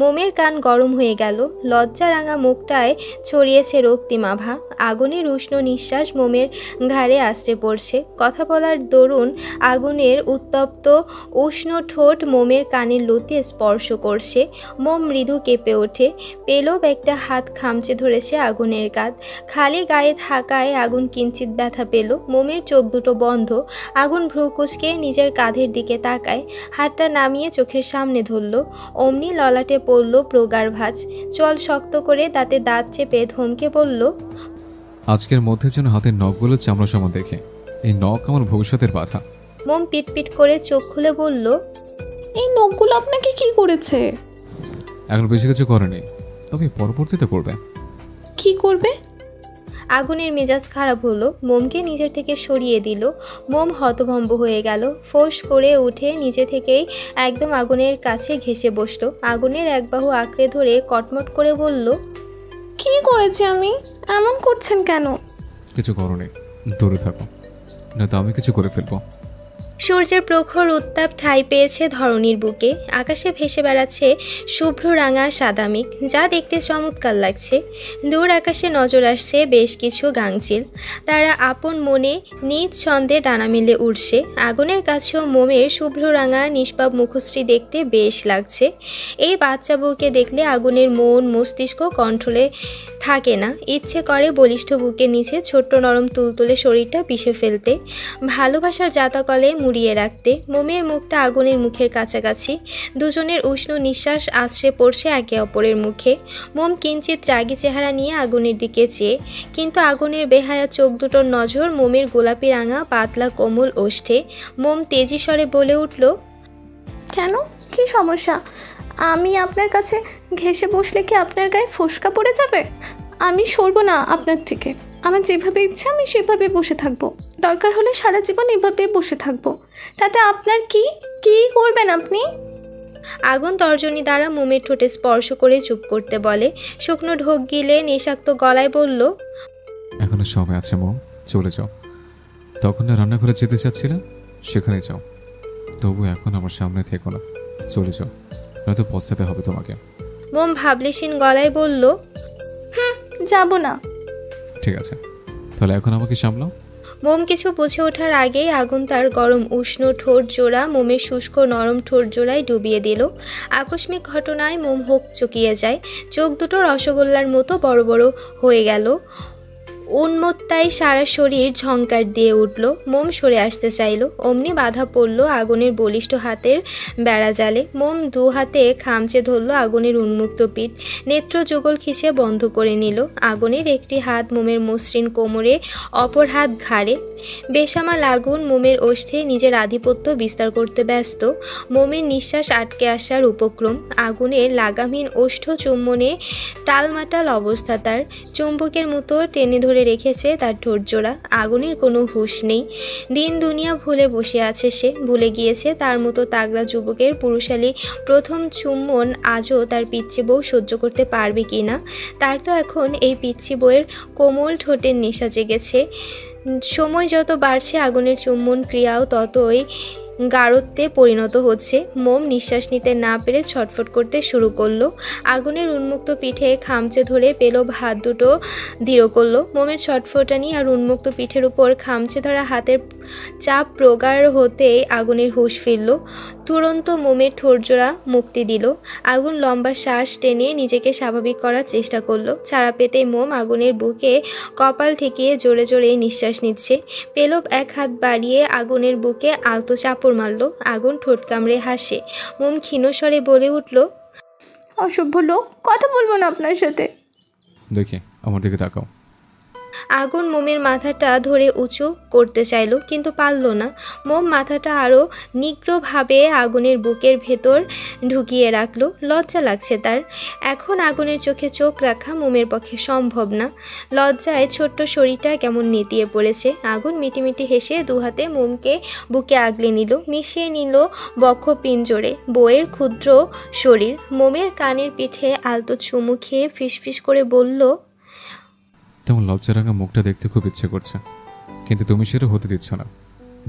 Speaker 2: মোমের কান গরম হয়ে গেল। লজ্জা রাঙা মুখটায় ছড়িয়েছে রক্তিমাভা। আগুনের উষ্ণ নিঃশ্বাস মোমের ঘাড়ে আছড়ে পড়ছে। কথা বলার দরুন আগুনের উত্তপ্ত উষ্ণ ঠোঁট মোমের কানের লুতে স্পর্শ করছে। মোম মৃদু কেঁপে ওঠে। পেলব একটা হাত খামচে ধরেছে আগুনের কাঁধ। খালি গায়ে থাকায় আগুন কিঞ্চিত ব্যথা পেল। মোমের চোখ দুটো বন্ধ। আগুন ভ্রু কুঁচকে নিজের কাঁধের দিকে তাকায়। হাতটা নামিয়ে চোখের সামনে ধরল। অমনি ললাটে পড়ল প্রগার ভাঁজ। চল শক্ত করে দাঁতে দাঁত চেপে ধমকে বলল,
Speaker 1: আজকের মধ্যে যেন হাতের নখগুলো চামড়া সমান দেখে। এই নখ আমার ভবিষ্যতের বাধা।
Speaker 2: মোম পিটপিট করে চোখ খুলে বলল,
Speaker 3: এই নখগুলো আপনাকে কি করেছে?
Speaker 1: এখন বেশি কিছু করেনি, তবে পরবর্তীতে করবে।
Speaker 3: কি করবে?
Speaker 2: আগুনের মেজাজ খারাপ হলো, মোমকে নিজের থেকে সরিয়ে দিল। মোম হতভম্ব হয়ে গেল, ফোঁস করে উঠে নিজে থেকেই একদম আগুনের কাছে ঘেঁষে বসলো। আগুনের এক বাহু আঁকড়ে ধরে কটমট করে বলল,
Speaker 3: কি করেছি আমি? এমন করছেন কেন?
Speaker 1: কিছু করো নেই, দূরে থাকো, না তো আমি কিছু করে ফেলবো।
Speaker 2: সূর্যের প্রখর উত্তাপ ঠাঁই পেয়েছে ধরণীর বুকে। আকাশে ভেসে বেড়াচ্ছে শুভ্র রাঙা সাদা মেঘ, যা দেখতে চমৎকার লাগছে। দূর আকাশে নজর আসছে বেশ কিছু গাংচিল, তারা আপন মনে নিজ ছন্দে ডানা মেলে উঠছে। আগুনের কাছেও মোমের শুভ্র রাঙা নিষ্পাপ মুখশ্রী দেখতে বেশ লাগছে। এই বাচ্চা বউকে দেখলে আগুনের মন মস্তিষ্ক কন্ট্রোলে থাকে না, ইচ্ছে করে বলিষ্ঠ বুকের নিচে ছোট্ট নরম তুলতুলে শরীরটা পিষে ফেলতে, ভালোবাসার জাতাকলে মুড়িয়ে রাখতে। মোমের মুখটা আগুনের মুখের কাছাকাছি, দুজনের উষ্ণ নিঃশ্বাস আশ্রে পড়ছে একে অপরের মুখে। মোম কিঞ্চিত রাগী চেহারা নিয়ে আগুনের দিকে চেয়ে, কিন্তু আগুনের বেহায়া চোখ দুটোর নজর মোমের গোলাপি রাঙা পাতলা কোমল ওষ্ঠে। মোম তেজি স্বরে বলে উঠল,
Speaker 3: কেন, কি সমস্যা? আমি আপনার কাছে ঘেঁষে বসলে কি আপনার গায়ে ফোসকা পড়ে যাবে? আমি সরবো না আপনার থেকে। আমার যেভাবে ইচ্ছে আমি সেভাবে বসে থাকবো, দরকার হলে সারা জীবন এভাবে বসে থাকবো। তাতে আপনার কি কি করবেন আপনি?
Speaker 2: আগুন তর্জনী দ্বারা মোমের ঠোঁটে স্পর্শ করে চুপ করতে বলে। শুকনো ঢোক গিলে নেশাক্ত গলায় বলল,
Speaker 1: এখনো সময় আছে মোম, চলে যাও। তখন না রান্নাঘরে যেতে চাচ্ছিলে, সেখানে যাও। তবু এখন আমার সামনে থেকো না, চলে যাও, নয়তো পৌঁছাতে হবে তোমাকে।
Speaker 2: মোম ভাবলেশীন গলায় বলল,
Speaker 3: যাব না।
Speaker 1: ঠিক আছে, তাহলে এখন আমাকে সামলাও।
Speaker 2: মোম কিছু বুঝে ওঠার আগেই আগুন তার গরম উষ্ণ ঠোঁট জোড়া মোমের শুষ্ক নরম ঠোঁট জোড়ায় ডুবিয়ে দিল। আকস্মিক ঘটনায় মোম হোক চকিয়ে যায়, চোখ দুটো রসগোল্লার মতো বড় বড় হয়ে গেল। উন্মত্তায় সারা শরীর ঝংকার দিয়ে উঠল। মোম সরে আসতে চাইল, অমনি বাধা পড়ল আগুনের বলিষ্ঠ হাতের বেড়া জালে। মোম দু হাতে খামচে ধরল আগুনের উন্মুক্ত পিঠ, নেত্র যুগল খিচে বন্ধ করে নিল। আগুনের একটি হাত মোমের মসৃণ কোমরে, অপর হাত ঘাড়ে। বেসামাল আগুন মোমের ওষ্ঠে নিজের আধিপত্য বিস্তার করতে ব্যস্ত। মোমের নিঃশ্বাস আটকে আসার উপক্রম। আগুনের লাগামহীন ওষ্ঠ চুম্বনে টালমাটাল অবস্থা তার, চুম্বকের মতো টেনে ধরে রেখেছে তার ঠোঁট জোড়া। আগুনের কোনো হুঁশ নেই, দিন দুনিয়া ভুলে বসে আছে সে, ভুলে গিয়েছে তার মতো তাগড়া যুবকের পুরুষালী প্রথম চুম্বন আজও তার পিচ্চি বউ সহ্য করতে পারবে কি না। তার তো এখন এই পিচ্চি বউয়ের কোমল ঠোঁটের নেশা জেগেছে। সময় যত বাড়ছে আগুনের চুম্বন ক্রিয়াও ততই গাঢ়ত্বে পরিণত হচ্ছে। মোম নিঃশ্বাস নিতে না পেরে ছটফট করতে শুরু করলো। আগুনের উন্মুক্ত পিঠে খামচে ধরে পেলব হাত দুটো দৃঢ় করলো। মোমের ছটফটানি আর উন্মুক্ত পিঠের উপর খামচে ধরা হাতের চাপ প্রগাঢ় হতেই আগুনের হুঁশ ফিরল। তুরন্ত মোমের ঠোঁটজোড়া মুক্তি দিল। আগুন লম্বা শ্বাস টেনে নিজেকে স্বাভাবিক করার চেষ্টা করলো। ছাড়া পেতেই মোম আগুনের বুকে কপাল ঠেকিয়ে জোরে জোরে নিঃশ্বাস নিচ্ছে। পেলব এক হাত বাড়িয়ে আগুনের বুকে আলতো চাপড় মারল। আগুন ঠোঁট কামড়ে হাসে। মোম ক্ষীণস্বরে বলে উঠল,
Speaker 3: অসভ্য লোক, কথা বলবো না আপনার সাথে।
Speaker 1: দেখি আমার দিকে তাকাও।
Speaker 2: আগুন মোমের মাথাটা ধরে উঁচু করতে চাইল, কিন্তু পারল না। মোম মাথাটা আরও নিগ্রভাবে আগুনের বুকের ভেতর ঢুকিয়ে রাখলো। লজ্জা লাগছে তার, এখন আগুনের চোখে চোখ রাখা মোমের পক্ষে সম্ভব না। লজ্জায় ছোট্ট শরীরটা কেমন নেতিয়ে পড়েছে। আগুন মিটিমিটি হেসে দুহাতে মোমকে বুকে আগলে নিল, মিশিয়ে নিল বক্ষ পিঞ্জরে বউয়ের ক্ষুদ্র শরীর। মোমের কানের পিঠে আলতো চুমু খেয়ে ফিসফিস করে বলল,
Speaker 1: তেমন লজ্জা রাঙা মুখটা দেখতে খুব ইচ্ছে করছে, কিন্তু তুমি সেটা হতে দিচ্ছ না।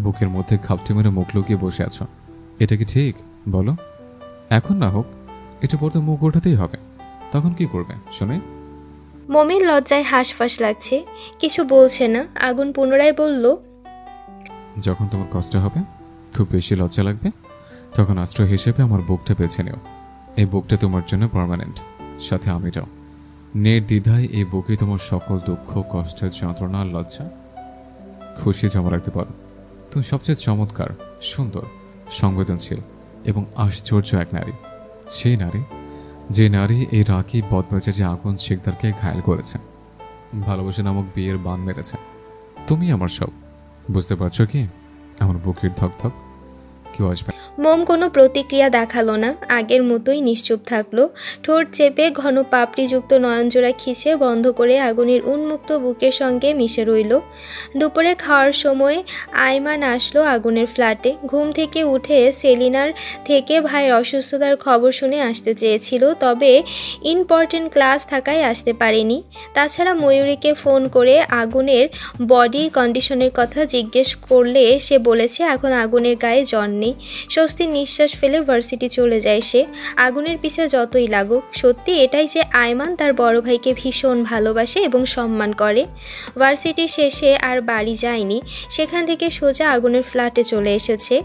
Speaker 1: বুকের মধ্যে খাপটি মেরে মুখ লুকিয়ে বসে আছো, এটা কি ঠিক বলো? এখন না হোক, একটু পর তো মুখ ওঠাতেই হবে, তখন কি করবে শুনে?
Speaker 2: মোমের লজ্জায় হাঁসফাঁস লাগছে, কিছু বলছে না। আগুন পুনরায় বলল,
Speaker 1: যখন তোমার কষ্ট হবে, খুব বেশি লজ্জা লাগবে, তখন আশ্রয় হিসেবে আমার বুকটা বেছে নিও। এই বুকটা তোমার জন্য পার্মানেন্ট, সাথে আমিটাও। নির্দ্বিধায় এই বুকে তোমার সকল দুঃখ, কষ্টের যন্ত্রণা আর লজ্জা খুশি জমা রাখতে পারো। তুমি সবচেয়ে চমৎকার, সুন্দর, সংবেদনশীল এবং আশ্চর্য এক নারী। সেই নারী, যে নারী এই রাকি বদমেজাজে আগুন শিকদারকে ঘায়েল করেছে, ভালোবাসা নামক বিয়ের বান মেরেছে। তুমি আমার সব, বুঝতে পারছো কি? আমার বুকের ধক ধক, কেউ আসবে।
Speaker 2: মোম কোনো প্রতিক্রিয়া দেখালো না, আগের মতোই নিশ্চুপ থাকলো। ঠোঁট চেপে ঘন পাপড়িযুক্ত নয়নজোড়া খিচে বন্ধ করে আগুনের উন্মুক্ত বুকের সঙ্গে মিশে রইল। দুপুরে খাওয়ার সময় আইমান আসলো আগুনের ফ্ল্যাটে। ঘুম থেকে উঠে সেলিনার থেকে ভাইয়ের অসুস্থতার খবর শুনে আসতে চেয়েছিল, তবে ইম্পর্টেন্ট ক্লাস থাকায় আসতে পারেনি। তাছাড়া ময়ূরীকে ফোন করে আগুনের বডি কন্ডিশনের কথা জিজ্ঞেস করলে সে বলেছে এখন আগুনের গায়ে জ্বর নেই। স্বস্তির নিঃশ্বাস ফেলে ভার্সিটি চলে যায় সে। আগুনের পিছে যতই লাগুক, সত্যি এটাই যে আইমান তার বড় ভাইকে ভীষণ ভালোবাসে এবং সম্মান করে। ভার্সিটি শেষে আর বাড়ি যায়নি, সেখান থেকে সোজা আগুনের ফ্ল্যাটে চলে এসেছে।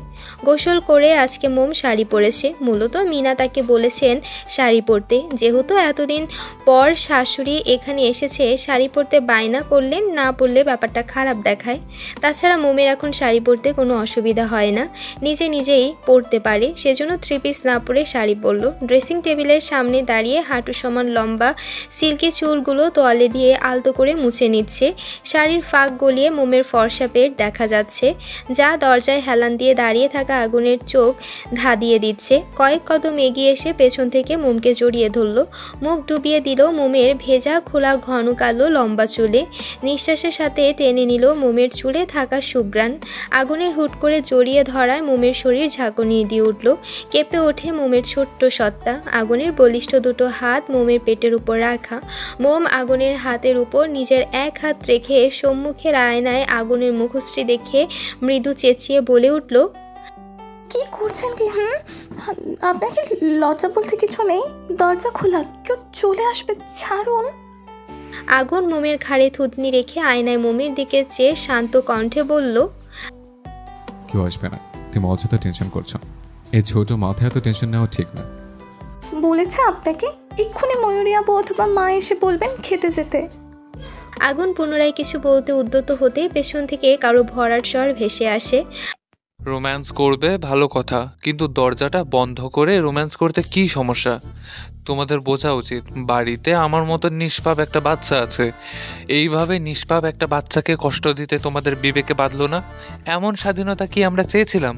Speaker 2: গোসল করে আজকে মোম শাড়ি পরেছে। মূলত মিনা তাকে বলেছেন শাড়ি পরতে, যেহেতু এতদিন পর শাশুড়ি এখানে এসেছে, শাড়ি পরতে বায়না করলেন, না পরলে ব্যাপারটা খারাপ দেখায়। তাছাড়া মোমের এখন শাড়ি পরতে কোনো অসুবিধা হয় না, নিজে নিজেই পরতে পারে, সেজন্য 3 পিস না পরে শাড়ি পরলো। ড্রেসিং টেবিলের সামনে দাঁড়িয়ে হাঁটু সমান লম্বা সিল্কি চুলগুলো তোয়ালে দিয়ে আলতো করে মুছে নিচ্ছে। শাড়ির ফাঁক গলিয়ে মোমের ফর্সা পেট দেখা যাচ্ছে, যা দরজায় হেলান দিয়ে দাঁড়িয়ে থাকা আগুনের চোখ ধাঁধিয়ে দিচ্ছে। কয়েক কদম এগিয়ে এসে পেছন থেকে মোমকে জড়িয়ে ধরল, মুখ ডুবিয়ে দিল মোমের ভেজা খোলা ঘন কালো লম্বা চুলে। নিঃশ্বাসের সাথে টেনে নিল মোমের চুলে থাকা সুঘ্রাণ। আগুনের হুট করে জড়িয়ে ধরায় মোমের শরীর ঝাঁকুনি দিয়ে উঠল। কেঁপে ওঠে মোমের ছোট্ট সত্তা। আগুনের বলিষ্ঠ দুটো হাত মোমের পেটের উপর রাখা। মোম আগুনের হাতের উপর নিজের এক হাত রেখে সম্মুখের আয়নায় আগুনের মুখশ্রী দেখে মৃদু চেঁচিয়ে বলে উঠল,
Speaker 3: কি করছেন কি? আপনাকে লজ্জা বলতে কিছু নেই? দরজা খোলা, কেউ চলে আসবে, ছাড়ুন।
Speaker 2: আগুন মোমের ঘাড়ে থুতনি রেখে আয়নায় মোমের দিকে চেয়ে শান্ত কণ্ঠে বলল,
Speaker 1: কেউ আসবে না, তুমি অযথা টেনশন করছো। এই ছোট মাথায় এত টেনশন নেওয়া ঠিক না।
Speaker 3: বলেছে আপনাকে এক্ষুনি ময়ূরী আপু অথবা মা এসে বলবেন খেতে যেতে।
Speaker 2: আগুন পুনরায় কিছু বলতে উদ্যত হতে পেছন থেকে কারো ভরাট স্বর ভেসে আসে,
Speaker 4: রোম্যান্স করবে ভালো কথা, কিন্তু দরজাটা বন্ধ করে রোম্যান্স করতে কি সমস্যা? তোমাদের বোঝা উচিত বাড়িতে আমার মতো নিষ্পাপ একটা বাচ্চা আছে। এইভাবে নিষ্পাপ একটা বাচ্চাকে কষ্ট দিতে তোমাদের বিবেকে বাঁধলো না? এমন স্বাধীনতা কি আমরা চেয়েছিলাম?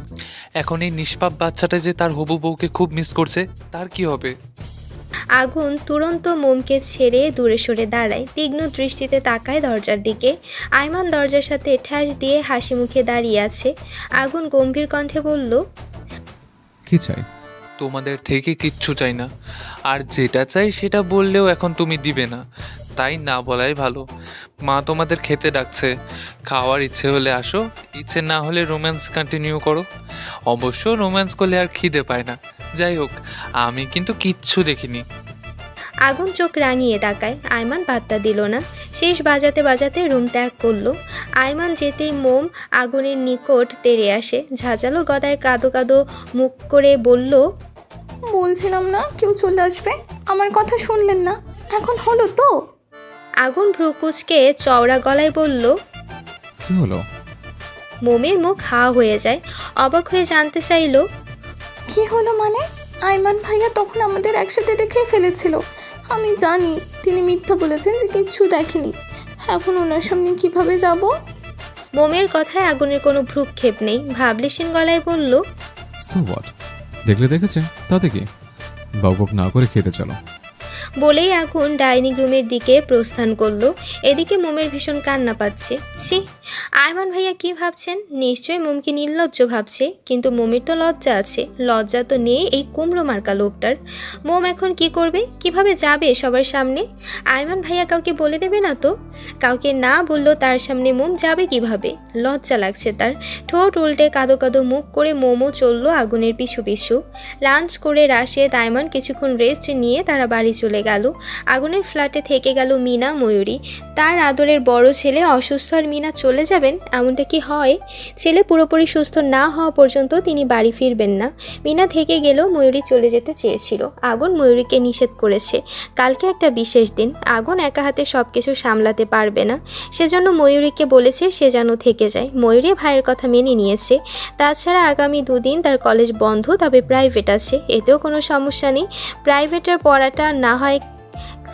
Speaker 4: এখন এই নিষ্পাপ বাচ্চাটা যে তার হবু বউকে খুব মিস করছে, তার কি হবে?
Speaker 2: আগুন তুরন্ত মোমকে ছেড়ে দূরে সরে দাঁড়ায়, তীক্ষ্ণ দৃষ্টিতে তাকায় দরজার দিকে। আইমান দরজার সাথে ঠ্যাস দিয়ে হাসি মুখে দাঁড়িয়ে আছে। আগুন গম্ভীর কণ্ঠে বলল,
Speaker 1: কি চাই?
Speaker 4: তোমাদের থেকে কিচ্ছু চাই না, আর যেটা চাই সেটা বললেও এখন তুমি দিবে না, তাই না বলাই ভালো। মা তোমাদের খেতে ডাকছে, খাওয়ার ইচ্ছে হলে আসো, ইচ্ছে না হলে রোম্যান্স কন্টিনিউ করো। অবশ্য রোম্যান্স করলে আর খিদে পায় না। যাই হোক, আমি কিন্তু কিচ্ছু দেখিনি।
Speaker 2: আগুন চোখ রাঙিয়ে তাকায়। আইমান পাত্তা দিল না, শেষ বাজাতে বাজাতে রুম ত্যাগ করলো। আইমান যেতেই মোম আগুনের নিকট তেড়ে আসে, ঝাঁঝালো গদায় কাঁদো কাঁদো মুখ করে বলল,
Speaker 3: বলছিলাম না কেউ চলে আসবে, আমার কথা শুনলেন না, এখন হলো তো?
Speaker 2: আগুন ভ্রুকুচকে চওড়া গলায় বলল,
Speaker 1: কি হলো?
Speaker 2: মোমের মুখ হা হয়ে যায়, অবাক হয়ে জানতে চাইল,
Speaker 3: কি হলো মানে? আইমান ভাইয়া তখন আমাদের একসাথে দেখে ফেলেছিল। আমি জানি তিনি মিথ্যা বলেছেন যে কিচ্ছু দেখেনি। এখন ওনার সামনে কিভাবে যাব?
Speaker 2: মোমের কথায় আগুনের কোনো ভ্রুক্ষেপ নেই, ভাবলেশীন গলায় বলল,
Speaker 1: সো হোয়াট, দেখলে দেখেছে, তাতে কি? বকবক না করে খেতে চলো।
Speaker 2: বলেই আগুন ডাইনিং রুমের দিকে প্রস্থান করলো। এদিকে মোমের ভীষণ কান্না পাচ্ছে। ছি, আয়মান ভাইয়া কি ভাবছেন? নিশ্চয়ই মোমকে নির্লজ্জ ভাবছে, কিন্তু মোমের তো লজ্জা আছে। লজ্জা তো নেই এই কুমড়ো মার্কা লোকটার। মোম এখন কি করবে, কিভাবে যাবে সবার সামনে? আয়মান ভাইয়া কাউকে বলে দেবে না তো? কাউকে না বললেও তার সামনে মোম যাবে কিভাবে? লজ্জা লাগছে তার। ঠোঁট উল্টে কাদো কাদো মুখ করে মোমও চললো আগুনের পিছু পিছু। লাঞ্চ করে রাশেদ আয়মান কিছুক্ষণ রেস্ট নিয়ে তারা বাড়ি চলে গেল। আগুনের ফ্ল্যাটে থেকে গেল মিনা, ময়ূরী। তার আদরের বড় ছেলে অসুস্থ আর মিনা চলে যাবেন, এমনটা কি হয়? ছেলে পুরোপুরি সুস্থ না হওয়া পর্যন্ত তিনি বাড়ি ফিরবেন না। মিনা থেকে গেলেও ময়ূরী চলে যেতে চেয়েছিল। আগুন ময়ূরীকে নিষেধ করেছে। কালকে একটা বিশেষ দিন, আগুন একা হাতে সব কিছু সামলাতে পারবে না, সেজন্য ময়ূরীকে বলেছে সে যেন থেকে যায়। ময়ূরী ভাইয়ের কথা মেনে নিয়েছে। তাছাড়া আগামী 2 দিন তার কলেজ বন্ধ, তবে প্রাইভেট আছে, এতেও কোনো সমস্যা নেই। প্রাইভেটের পড়াটা না হয়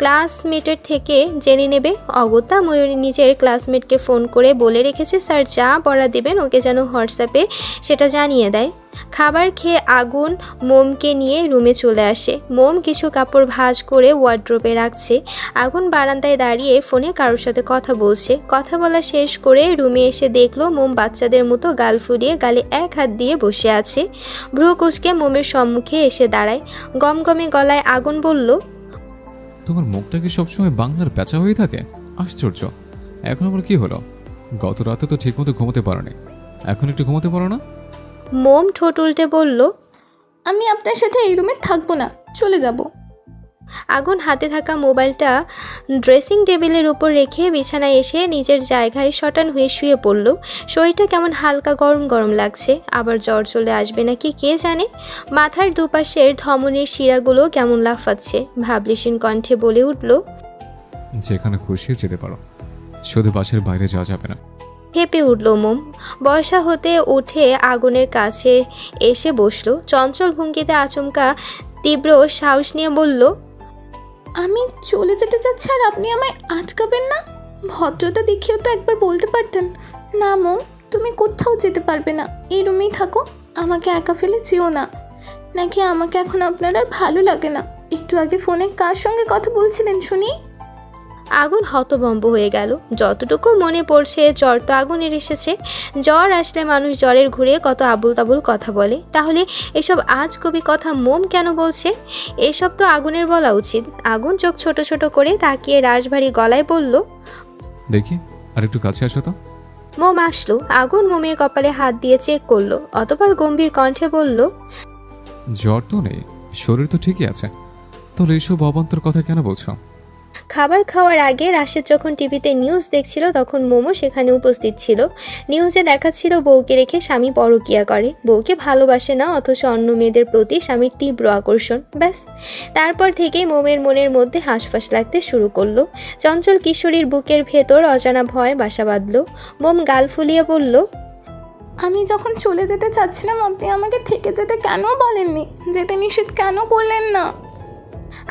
Speaker 2: ক্লাসমেটের থেকে জেনে নেবে। অগত্যা ময়ূরী নিজের ক্লাসমেটকে ফোন করে বলে রেখেছে স্যার যা পড়া দেবেন ওকে যেন হোয়াটসঅ্যাপে সেটা জানিয়ে দেয়। খাবার খেয়ে আগুন মোমকে নিয়ে রুমে চলে আসে। মোম কিছু কাপড় ভাঁজ করে ওয়ার্ড্রোবে রাখছে। আগুন বারান্দায় দাঁড়িয়ে ফোনে কারোর সাথে কথা বলছে। কথা বলা শেষ করে রুমে এসে দেখলো মোম বাচ্চাদের মতো গাল ফুলিয়ে গালে এক হাত দিয়ে বসে আছে। ভ্রু কুঁচকে মোমের সম্মুখে এসে দাঁড়ায়। গমগমে গলায় আগুন বলল,
Speaker 1: তোমার মুখটা কি সবসময় বাংলার পেঁচা হয়ে থাকে? আশ্চর্য। এখন আমার কি হলো? গত রাতে তো ঠিকমতো ঘুমোতে পারোনি, এখন একটু ঘুমোতে পারো না?
Speaker 2: মোম ঠোঁট উল্টে বলল,
Speaker 3: আমি আপনার সাথে এই রুমে থাকবো না, চলে যাব।
Speaker 2: আগুন হাতে থাকা মোবাইলটা ড্রেসিং টেবিলের উপর রেখে বিছানায় এসে নিজের জায়গায় শটান হয়ে শুয়ে পড়ল। শরীরটা কেমন হালকা গরম গরম লাগছে, আবার জ্বর চলে আসবে নাকি কে জানে। মাথার দুপাশের ধমনীর শিরাগুলো কেমন লাফাচ্ছে। ভাবলেশীন কণ্ঠে বলে উঠল,
Speaker 1: যেখানে খুশি যেতে পারো, শুধু বাসের বাইরে যাওয়া যাবে না।
Speaker 2: হেঁপে উঠল মোম। বর্ষা হতে উঠে আগুনের কাছে এসে বসলো। চঞ্চল ভঙ্গিতে আচমকা তীব্র সাহস নিয়ে বলল,
Speaker 3: আমি চলে যেতে চাচ্ছি আর আপনি আমায় আটকাবেন না? ভদ্রতা দেখিয়েও তো একবার বলতে পারতেন। না মোম, তুমি কোথাও যেতে পারবে না, এই রুমেই থাকো, আমাকে একা ফেলে যেও না। নাকি আমাকে এখন আপনার আর ভালো লাগে না? একটু আগে ফোনে কার সঙ্গে কথা বলছিলেন শুনি?
Speaker 2: আগুন হতভম্ব হয়ে গেল। যতটুকু মনে পড়ছে জ্বর তো আগুনের এসেছে। জ্বর আসলে মানুষ জ্বরের ঘুরে কত আবুল তাবুল কথা বলে। তাহলে এসব আজগুবি কথা মোম কেন বলছে? এসব তো আগুনের বলা উচিত। আগুন চোখ ছোট ছোট করে তাকিয়ে রাশভারী গলায় বলল,
Speaker 1: দেখি আর একটু কাছে আসো তো।
Speaker 2: মোম আসলো। আগুন মোমের কপালে হাত দিয়ে চেক করলো, অতঃপর গম্ভীর কণ্ঠে বলল,
Speaker 1: জ্বর তো নেই, শরীর তো ঠিকই আছে, তাহলে এইসব অবান্তর কথা কেন বলছো?
Speaker 2: খাবার খাওয়ার আগে রাশেদ যখন টিভিতে নিউজ দেখছিল তখন মোমো সেখানে উপস্থিত ছিল। নিউজে দেখাচ্ছিল বউকে রেখে স্বামী পরকীয়া করে, বউকে ভালোবাসে না, অথচ অন্য মেয়েদের প্রতি স্বামীর তীব্র আকর্ষণ। ব্যাস, তারপর থেকেই মোমের মনের মধ্যে হাঁসফাঁস লাগতে শুরু করলো। চঞ্চল কিশোরীর বুকের ভেতর অজানা ভয় বাসা বাঁধল। মোম গাল ফুলিয়ে বলল,
Speaker 3: আমি যখন চলে যেতে চাচ্ছিলাম আপনি আমাকে থেকে যেতে কেন বলেননি? যেতে নিষেধ কেন করলেন না?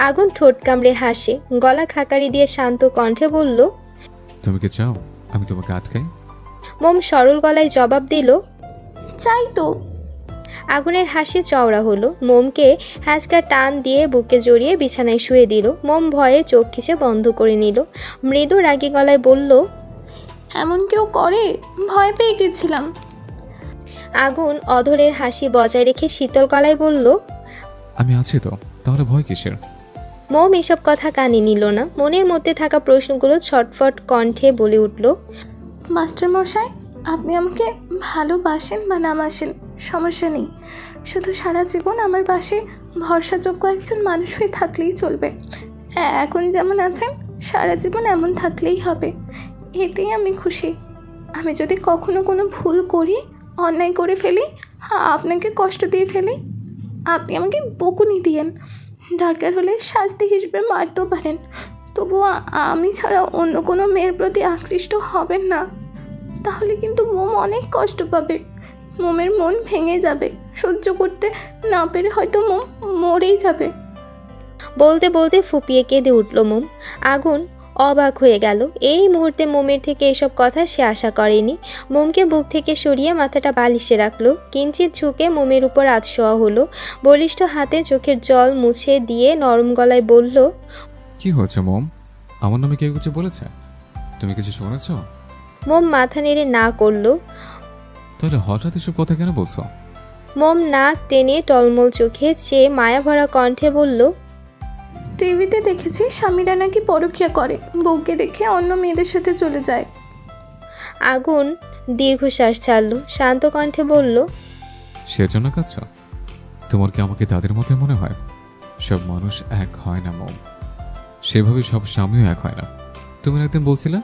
Speaker 2: আগুন ঠোঁট কামড়ে হাসে। গলা খাকারি দিয়ে শান্ত কণ্ঠে বলল,
Speaker 1: তুমি কি চাও আমি তোমাকে আটকাই?
Speaker 2: মোম সরল গলায় জবাব দিল,
Speaker 3: চাই তো।
Speaker 2: আগুনের হাসি চওড়া হলো। মোমকে হ্যাঁচকা টান দিয়ে বুকে জড়িয়ে বিছানায় শুয়ে দিল। মোম ভয়ে চোখ খিচে বন্ধ করে নিল। মৃদু রাগী গলায় বলল,
Speaker 3: এমন কেউ করে? ভয় পেয়ে গেছিলাম।
Speaker 2: আগুন অধরের হাসি বজায় রেখে শীতল গলায় বলল,
Speaker 1: আমি আছি তো, তাহলে ভয় কিসের?
Speaker 2: মোম এসব কথা কানে নিল না। মনের মধ্যে থাকা প্রশ্নগুলো ছটফট কণ্ঠে বলে উঠল,
Speaker 3: মাস্টার মশাই, আপনি আমাকে ভালোবাসেন বা না বাসেন সমস্যা নেই, শুধু সারা জীবন আমার পাশে ভরসাযোগ্য একজন মানুষ হয়ে থাকলেই চলবে। এখন যেমন আছেন সারা জীবন এমন থাকলেই হবে, এতেই আমি খুশি। আমি যদি কখনো কোনো ভুল করি, অন্যায় করে ফেলি, আপনাকে কষ্ট দিয়ে ফেলি, আপনি আমাকে বকুনি দিয়েন, দরকার হলে শাস্তি হিসেবে মারতেও পারেন, তবুও আমি ছাড়া অন্য কোনো মেয়ের প্রতি আকৃষ্ট হবেন না। তাহলে কিন্তু মোম অনেক কষ্ট পাবে, মোমের মন ভেঙে যাবে, সহ্য করতে না পেরে হয়তো মোম মরেই যাবে।
Speaker 2: বলতে বলতে ফুপিয়ে কেঁদে উঠল মোম। আগুন অবাক হয়ে গেল। এই মুহূর্তে মোমের থেকে এসব কথা সে আশা করেনি। মোমকে বুক থেকে সরিয়ে মাথাটা বালিশে রাখলো। কিঞ্চিত ঝুঁকে মোমের উপর আধশোয়া হলো। বলিষ্ঠ হাতে চোখের জল মুছে দিয়ে নরম গলায় বলল,
Speaker 1: কি হয়েছে মোম? আমার নামে কেউ কিছু বলেছে? তুমি কিছু শুনেছ?
Speaker 2: মোম মাথা নেড়ে না করলো।
Speaker 1: তাহলে হঠাৎ এসব কথা কেন বলছো?
Speaker 2: মোম নাক টেনে টলমল চোখে চেয়ে মায়াভরা কণ্ঠে বলল,
Speaker 3: টিভিতে দেখেছি স্বামীরা নাকি পরকীয়া করে, বউকে দেখে অন্য মেয়েদের সাথে চলে যায়।
Speaker 2: আগুন দীর্ঘশ্বাস ছাড়লো। শান্ত কণ্ঠে বলল,
Speaker 1: সেজন্য কাছে তোমার কি আমাকে তাদের মতে মনে হয়? সব মানুষ এক হয় না মোম, সেভাবে সব স্বামীও এক হয় না। তুমি একদিন বলছিলে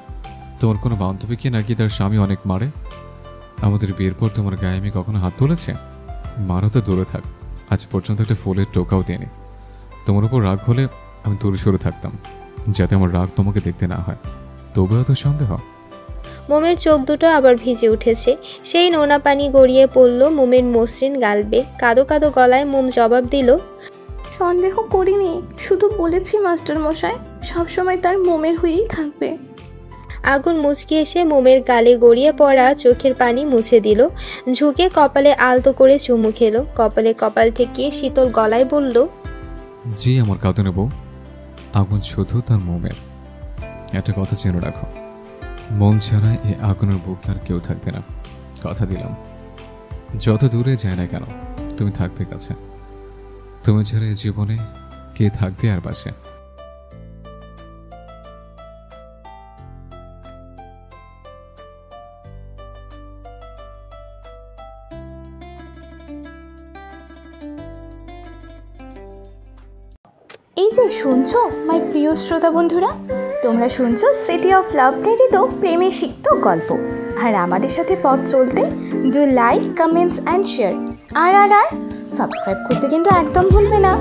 Speaker 1: তোমার কোনো বান্ধবীকে নাকি তার স্বামী অনেক মারে। আমাদের বিয়ের পর তোমার গায়ে আমি কখনো হাত তুলেছে? মারও তো দূরে থাক, আজ পর্যন্ত একটা ফুলের টোকাও দেয়নি। তোমার উপর রাগ হলে আমি দূরে সরে থাকতাম, যাতে আমার রাগ তোমাকে দেখতে না হয়। তবু এত সন্দেহ?
Speaker 2: মোমের চোখ দুটো আবার ভিজে উঠেছে। সেই নোনা পানি গড়িয়ে পড়ল মোমের মসৃণ গালবে। কাদো কাদো গলায় মোম জবাব দিল,
Speaker 3: সন্দেহ করিনি, শুধু বলেছি মাস্টার মশাই সবসময় তার মোমের হয়েই থাকবে।
Speaker 2: আগুন মুচকি এসে মোমের গালে গড়িয়ে পড়া চোখের পানি মুছে দিল। ঝুঁকে কপালে আলতো করে চুমু খেলো। কপালে কপাল ঠেকিয়ে শীতল গলায় বলল,
Speaker 1: জি আমার কাঁদনে বউ, আগুন শুধু তার মোমের। একটা কথা জেনে রাখো, মন ছাড়া এ আগুনের বুকে আর কেউ থাকবে না। কথা দিলাম, যত দূরে যায় না কেন তুমি থাকবে কাছে। তুমি ছাড়া এ জীবনে কে থাকবে আর পাশে।
Speaker 3: এই যে শুনছো মাই প্রিয় শ্রোতা বন্ধুরা, তোমরা শুনছো সিটি অফ লাভ প্রেরিত প্রেমে সিক্ত গল্প। আর আমাদের সাথে পথ চলতে do like, comments and share. আর সাবস্ক্রাইব করতে কিন্তু একদম ভুলবে না।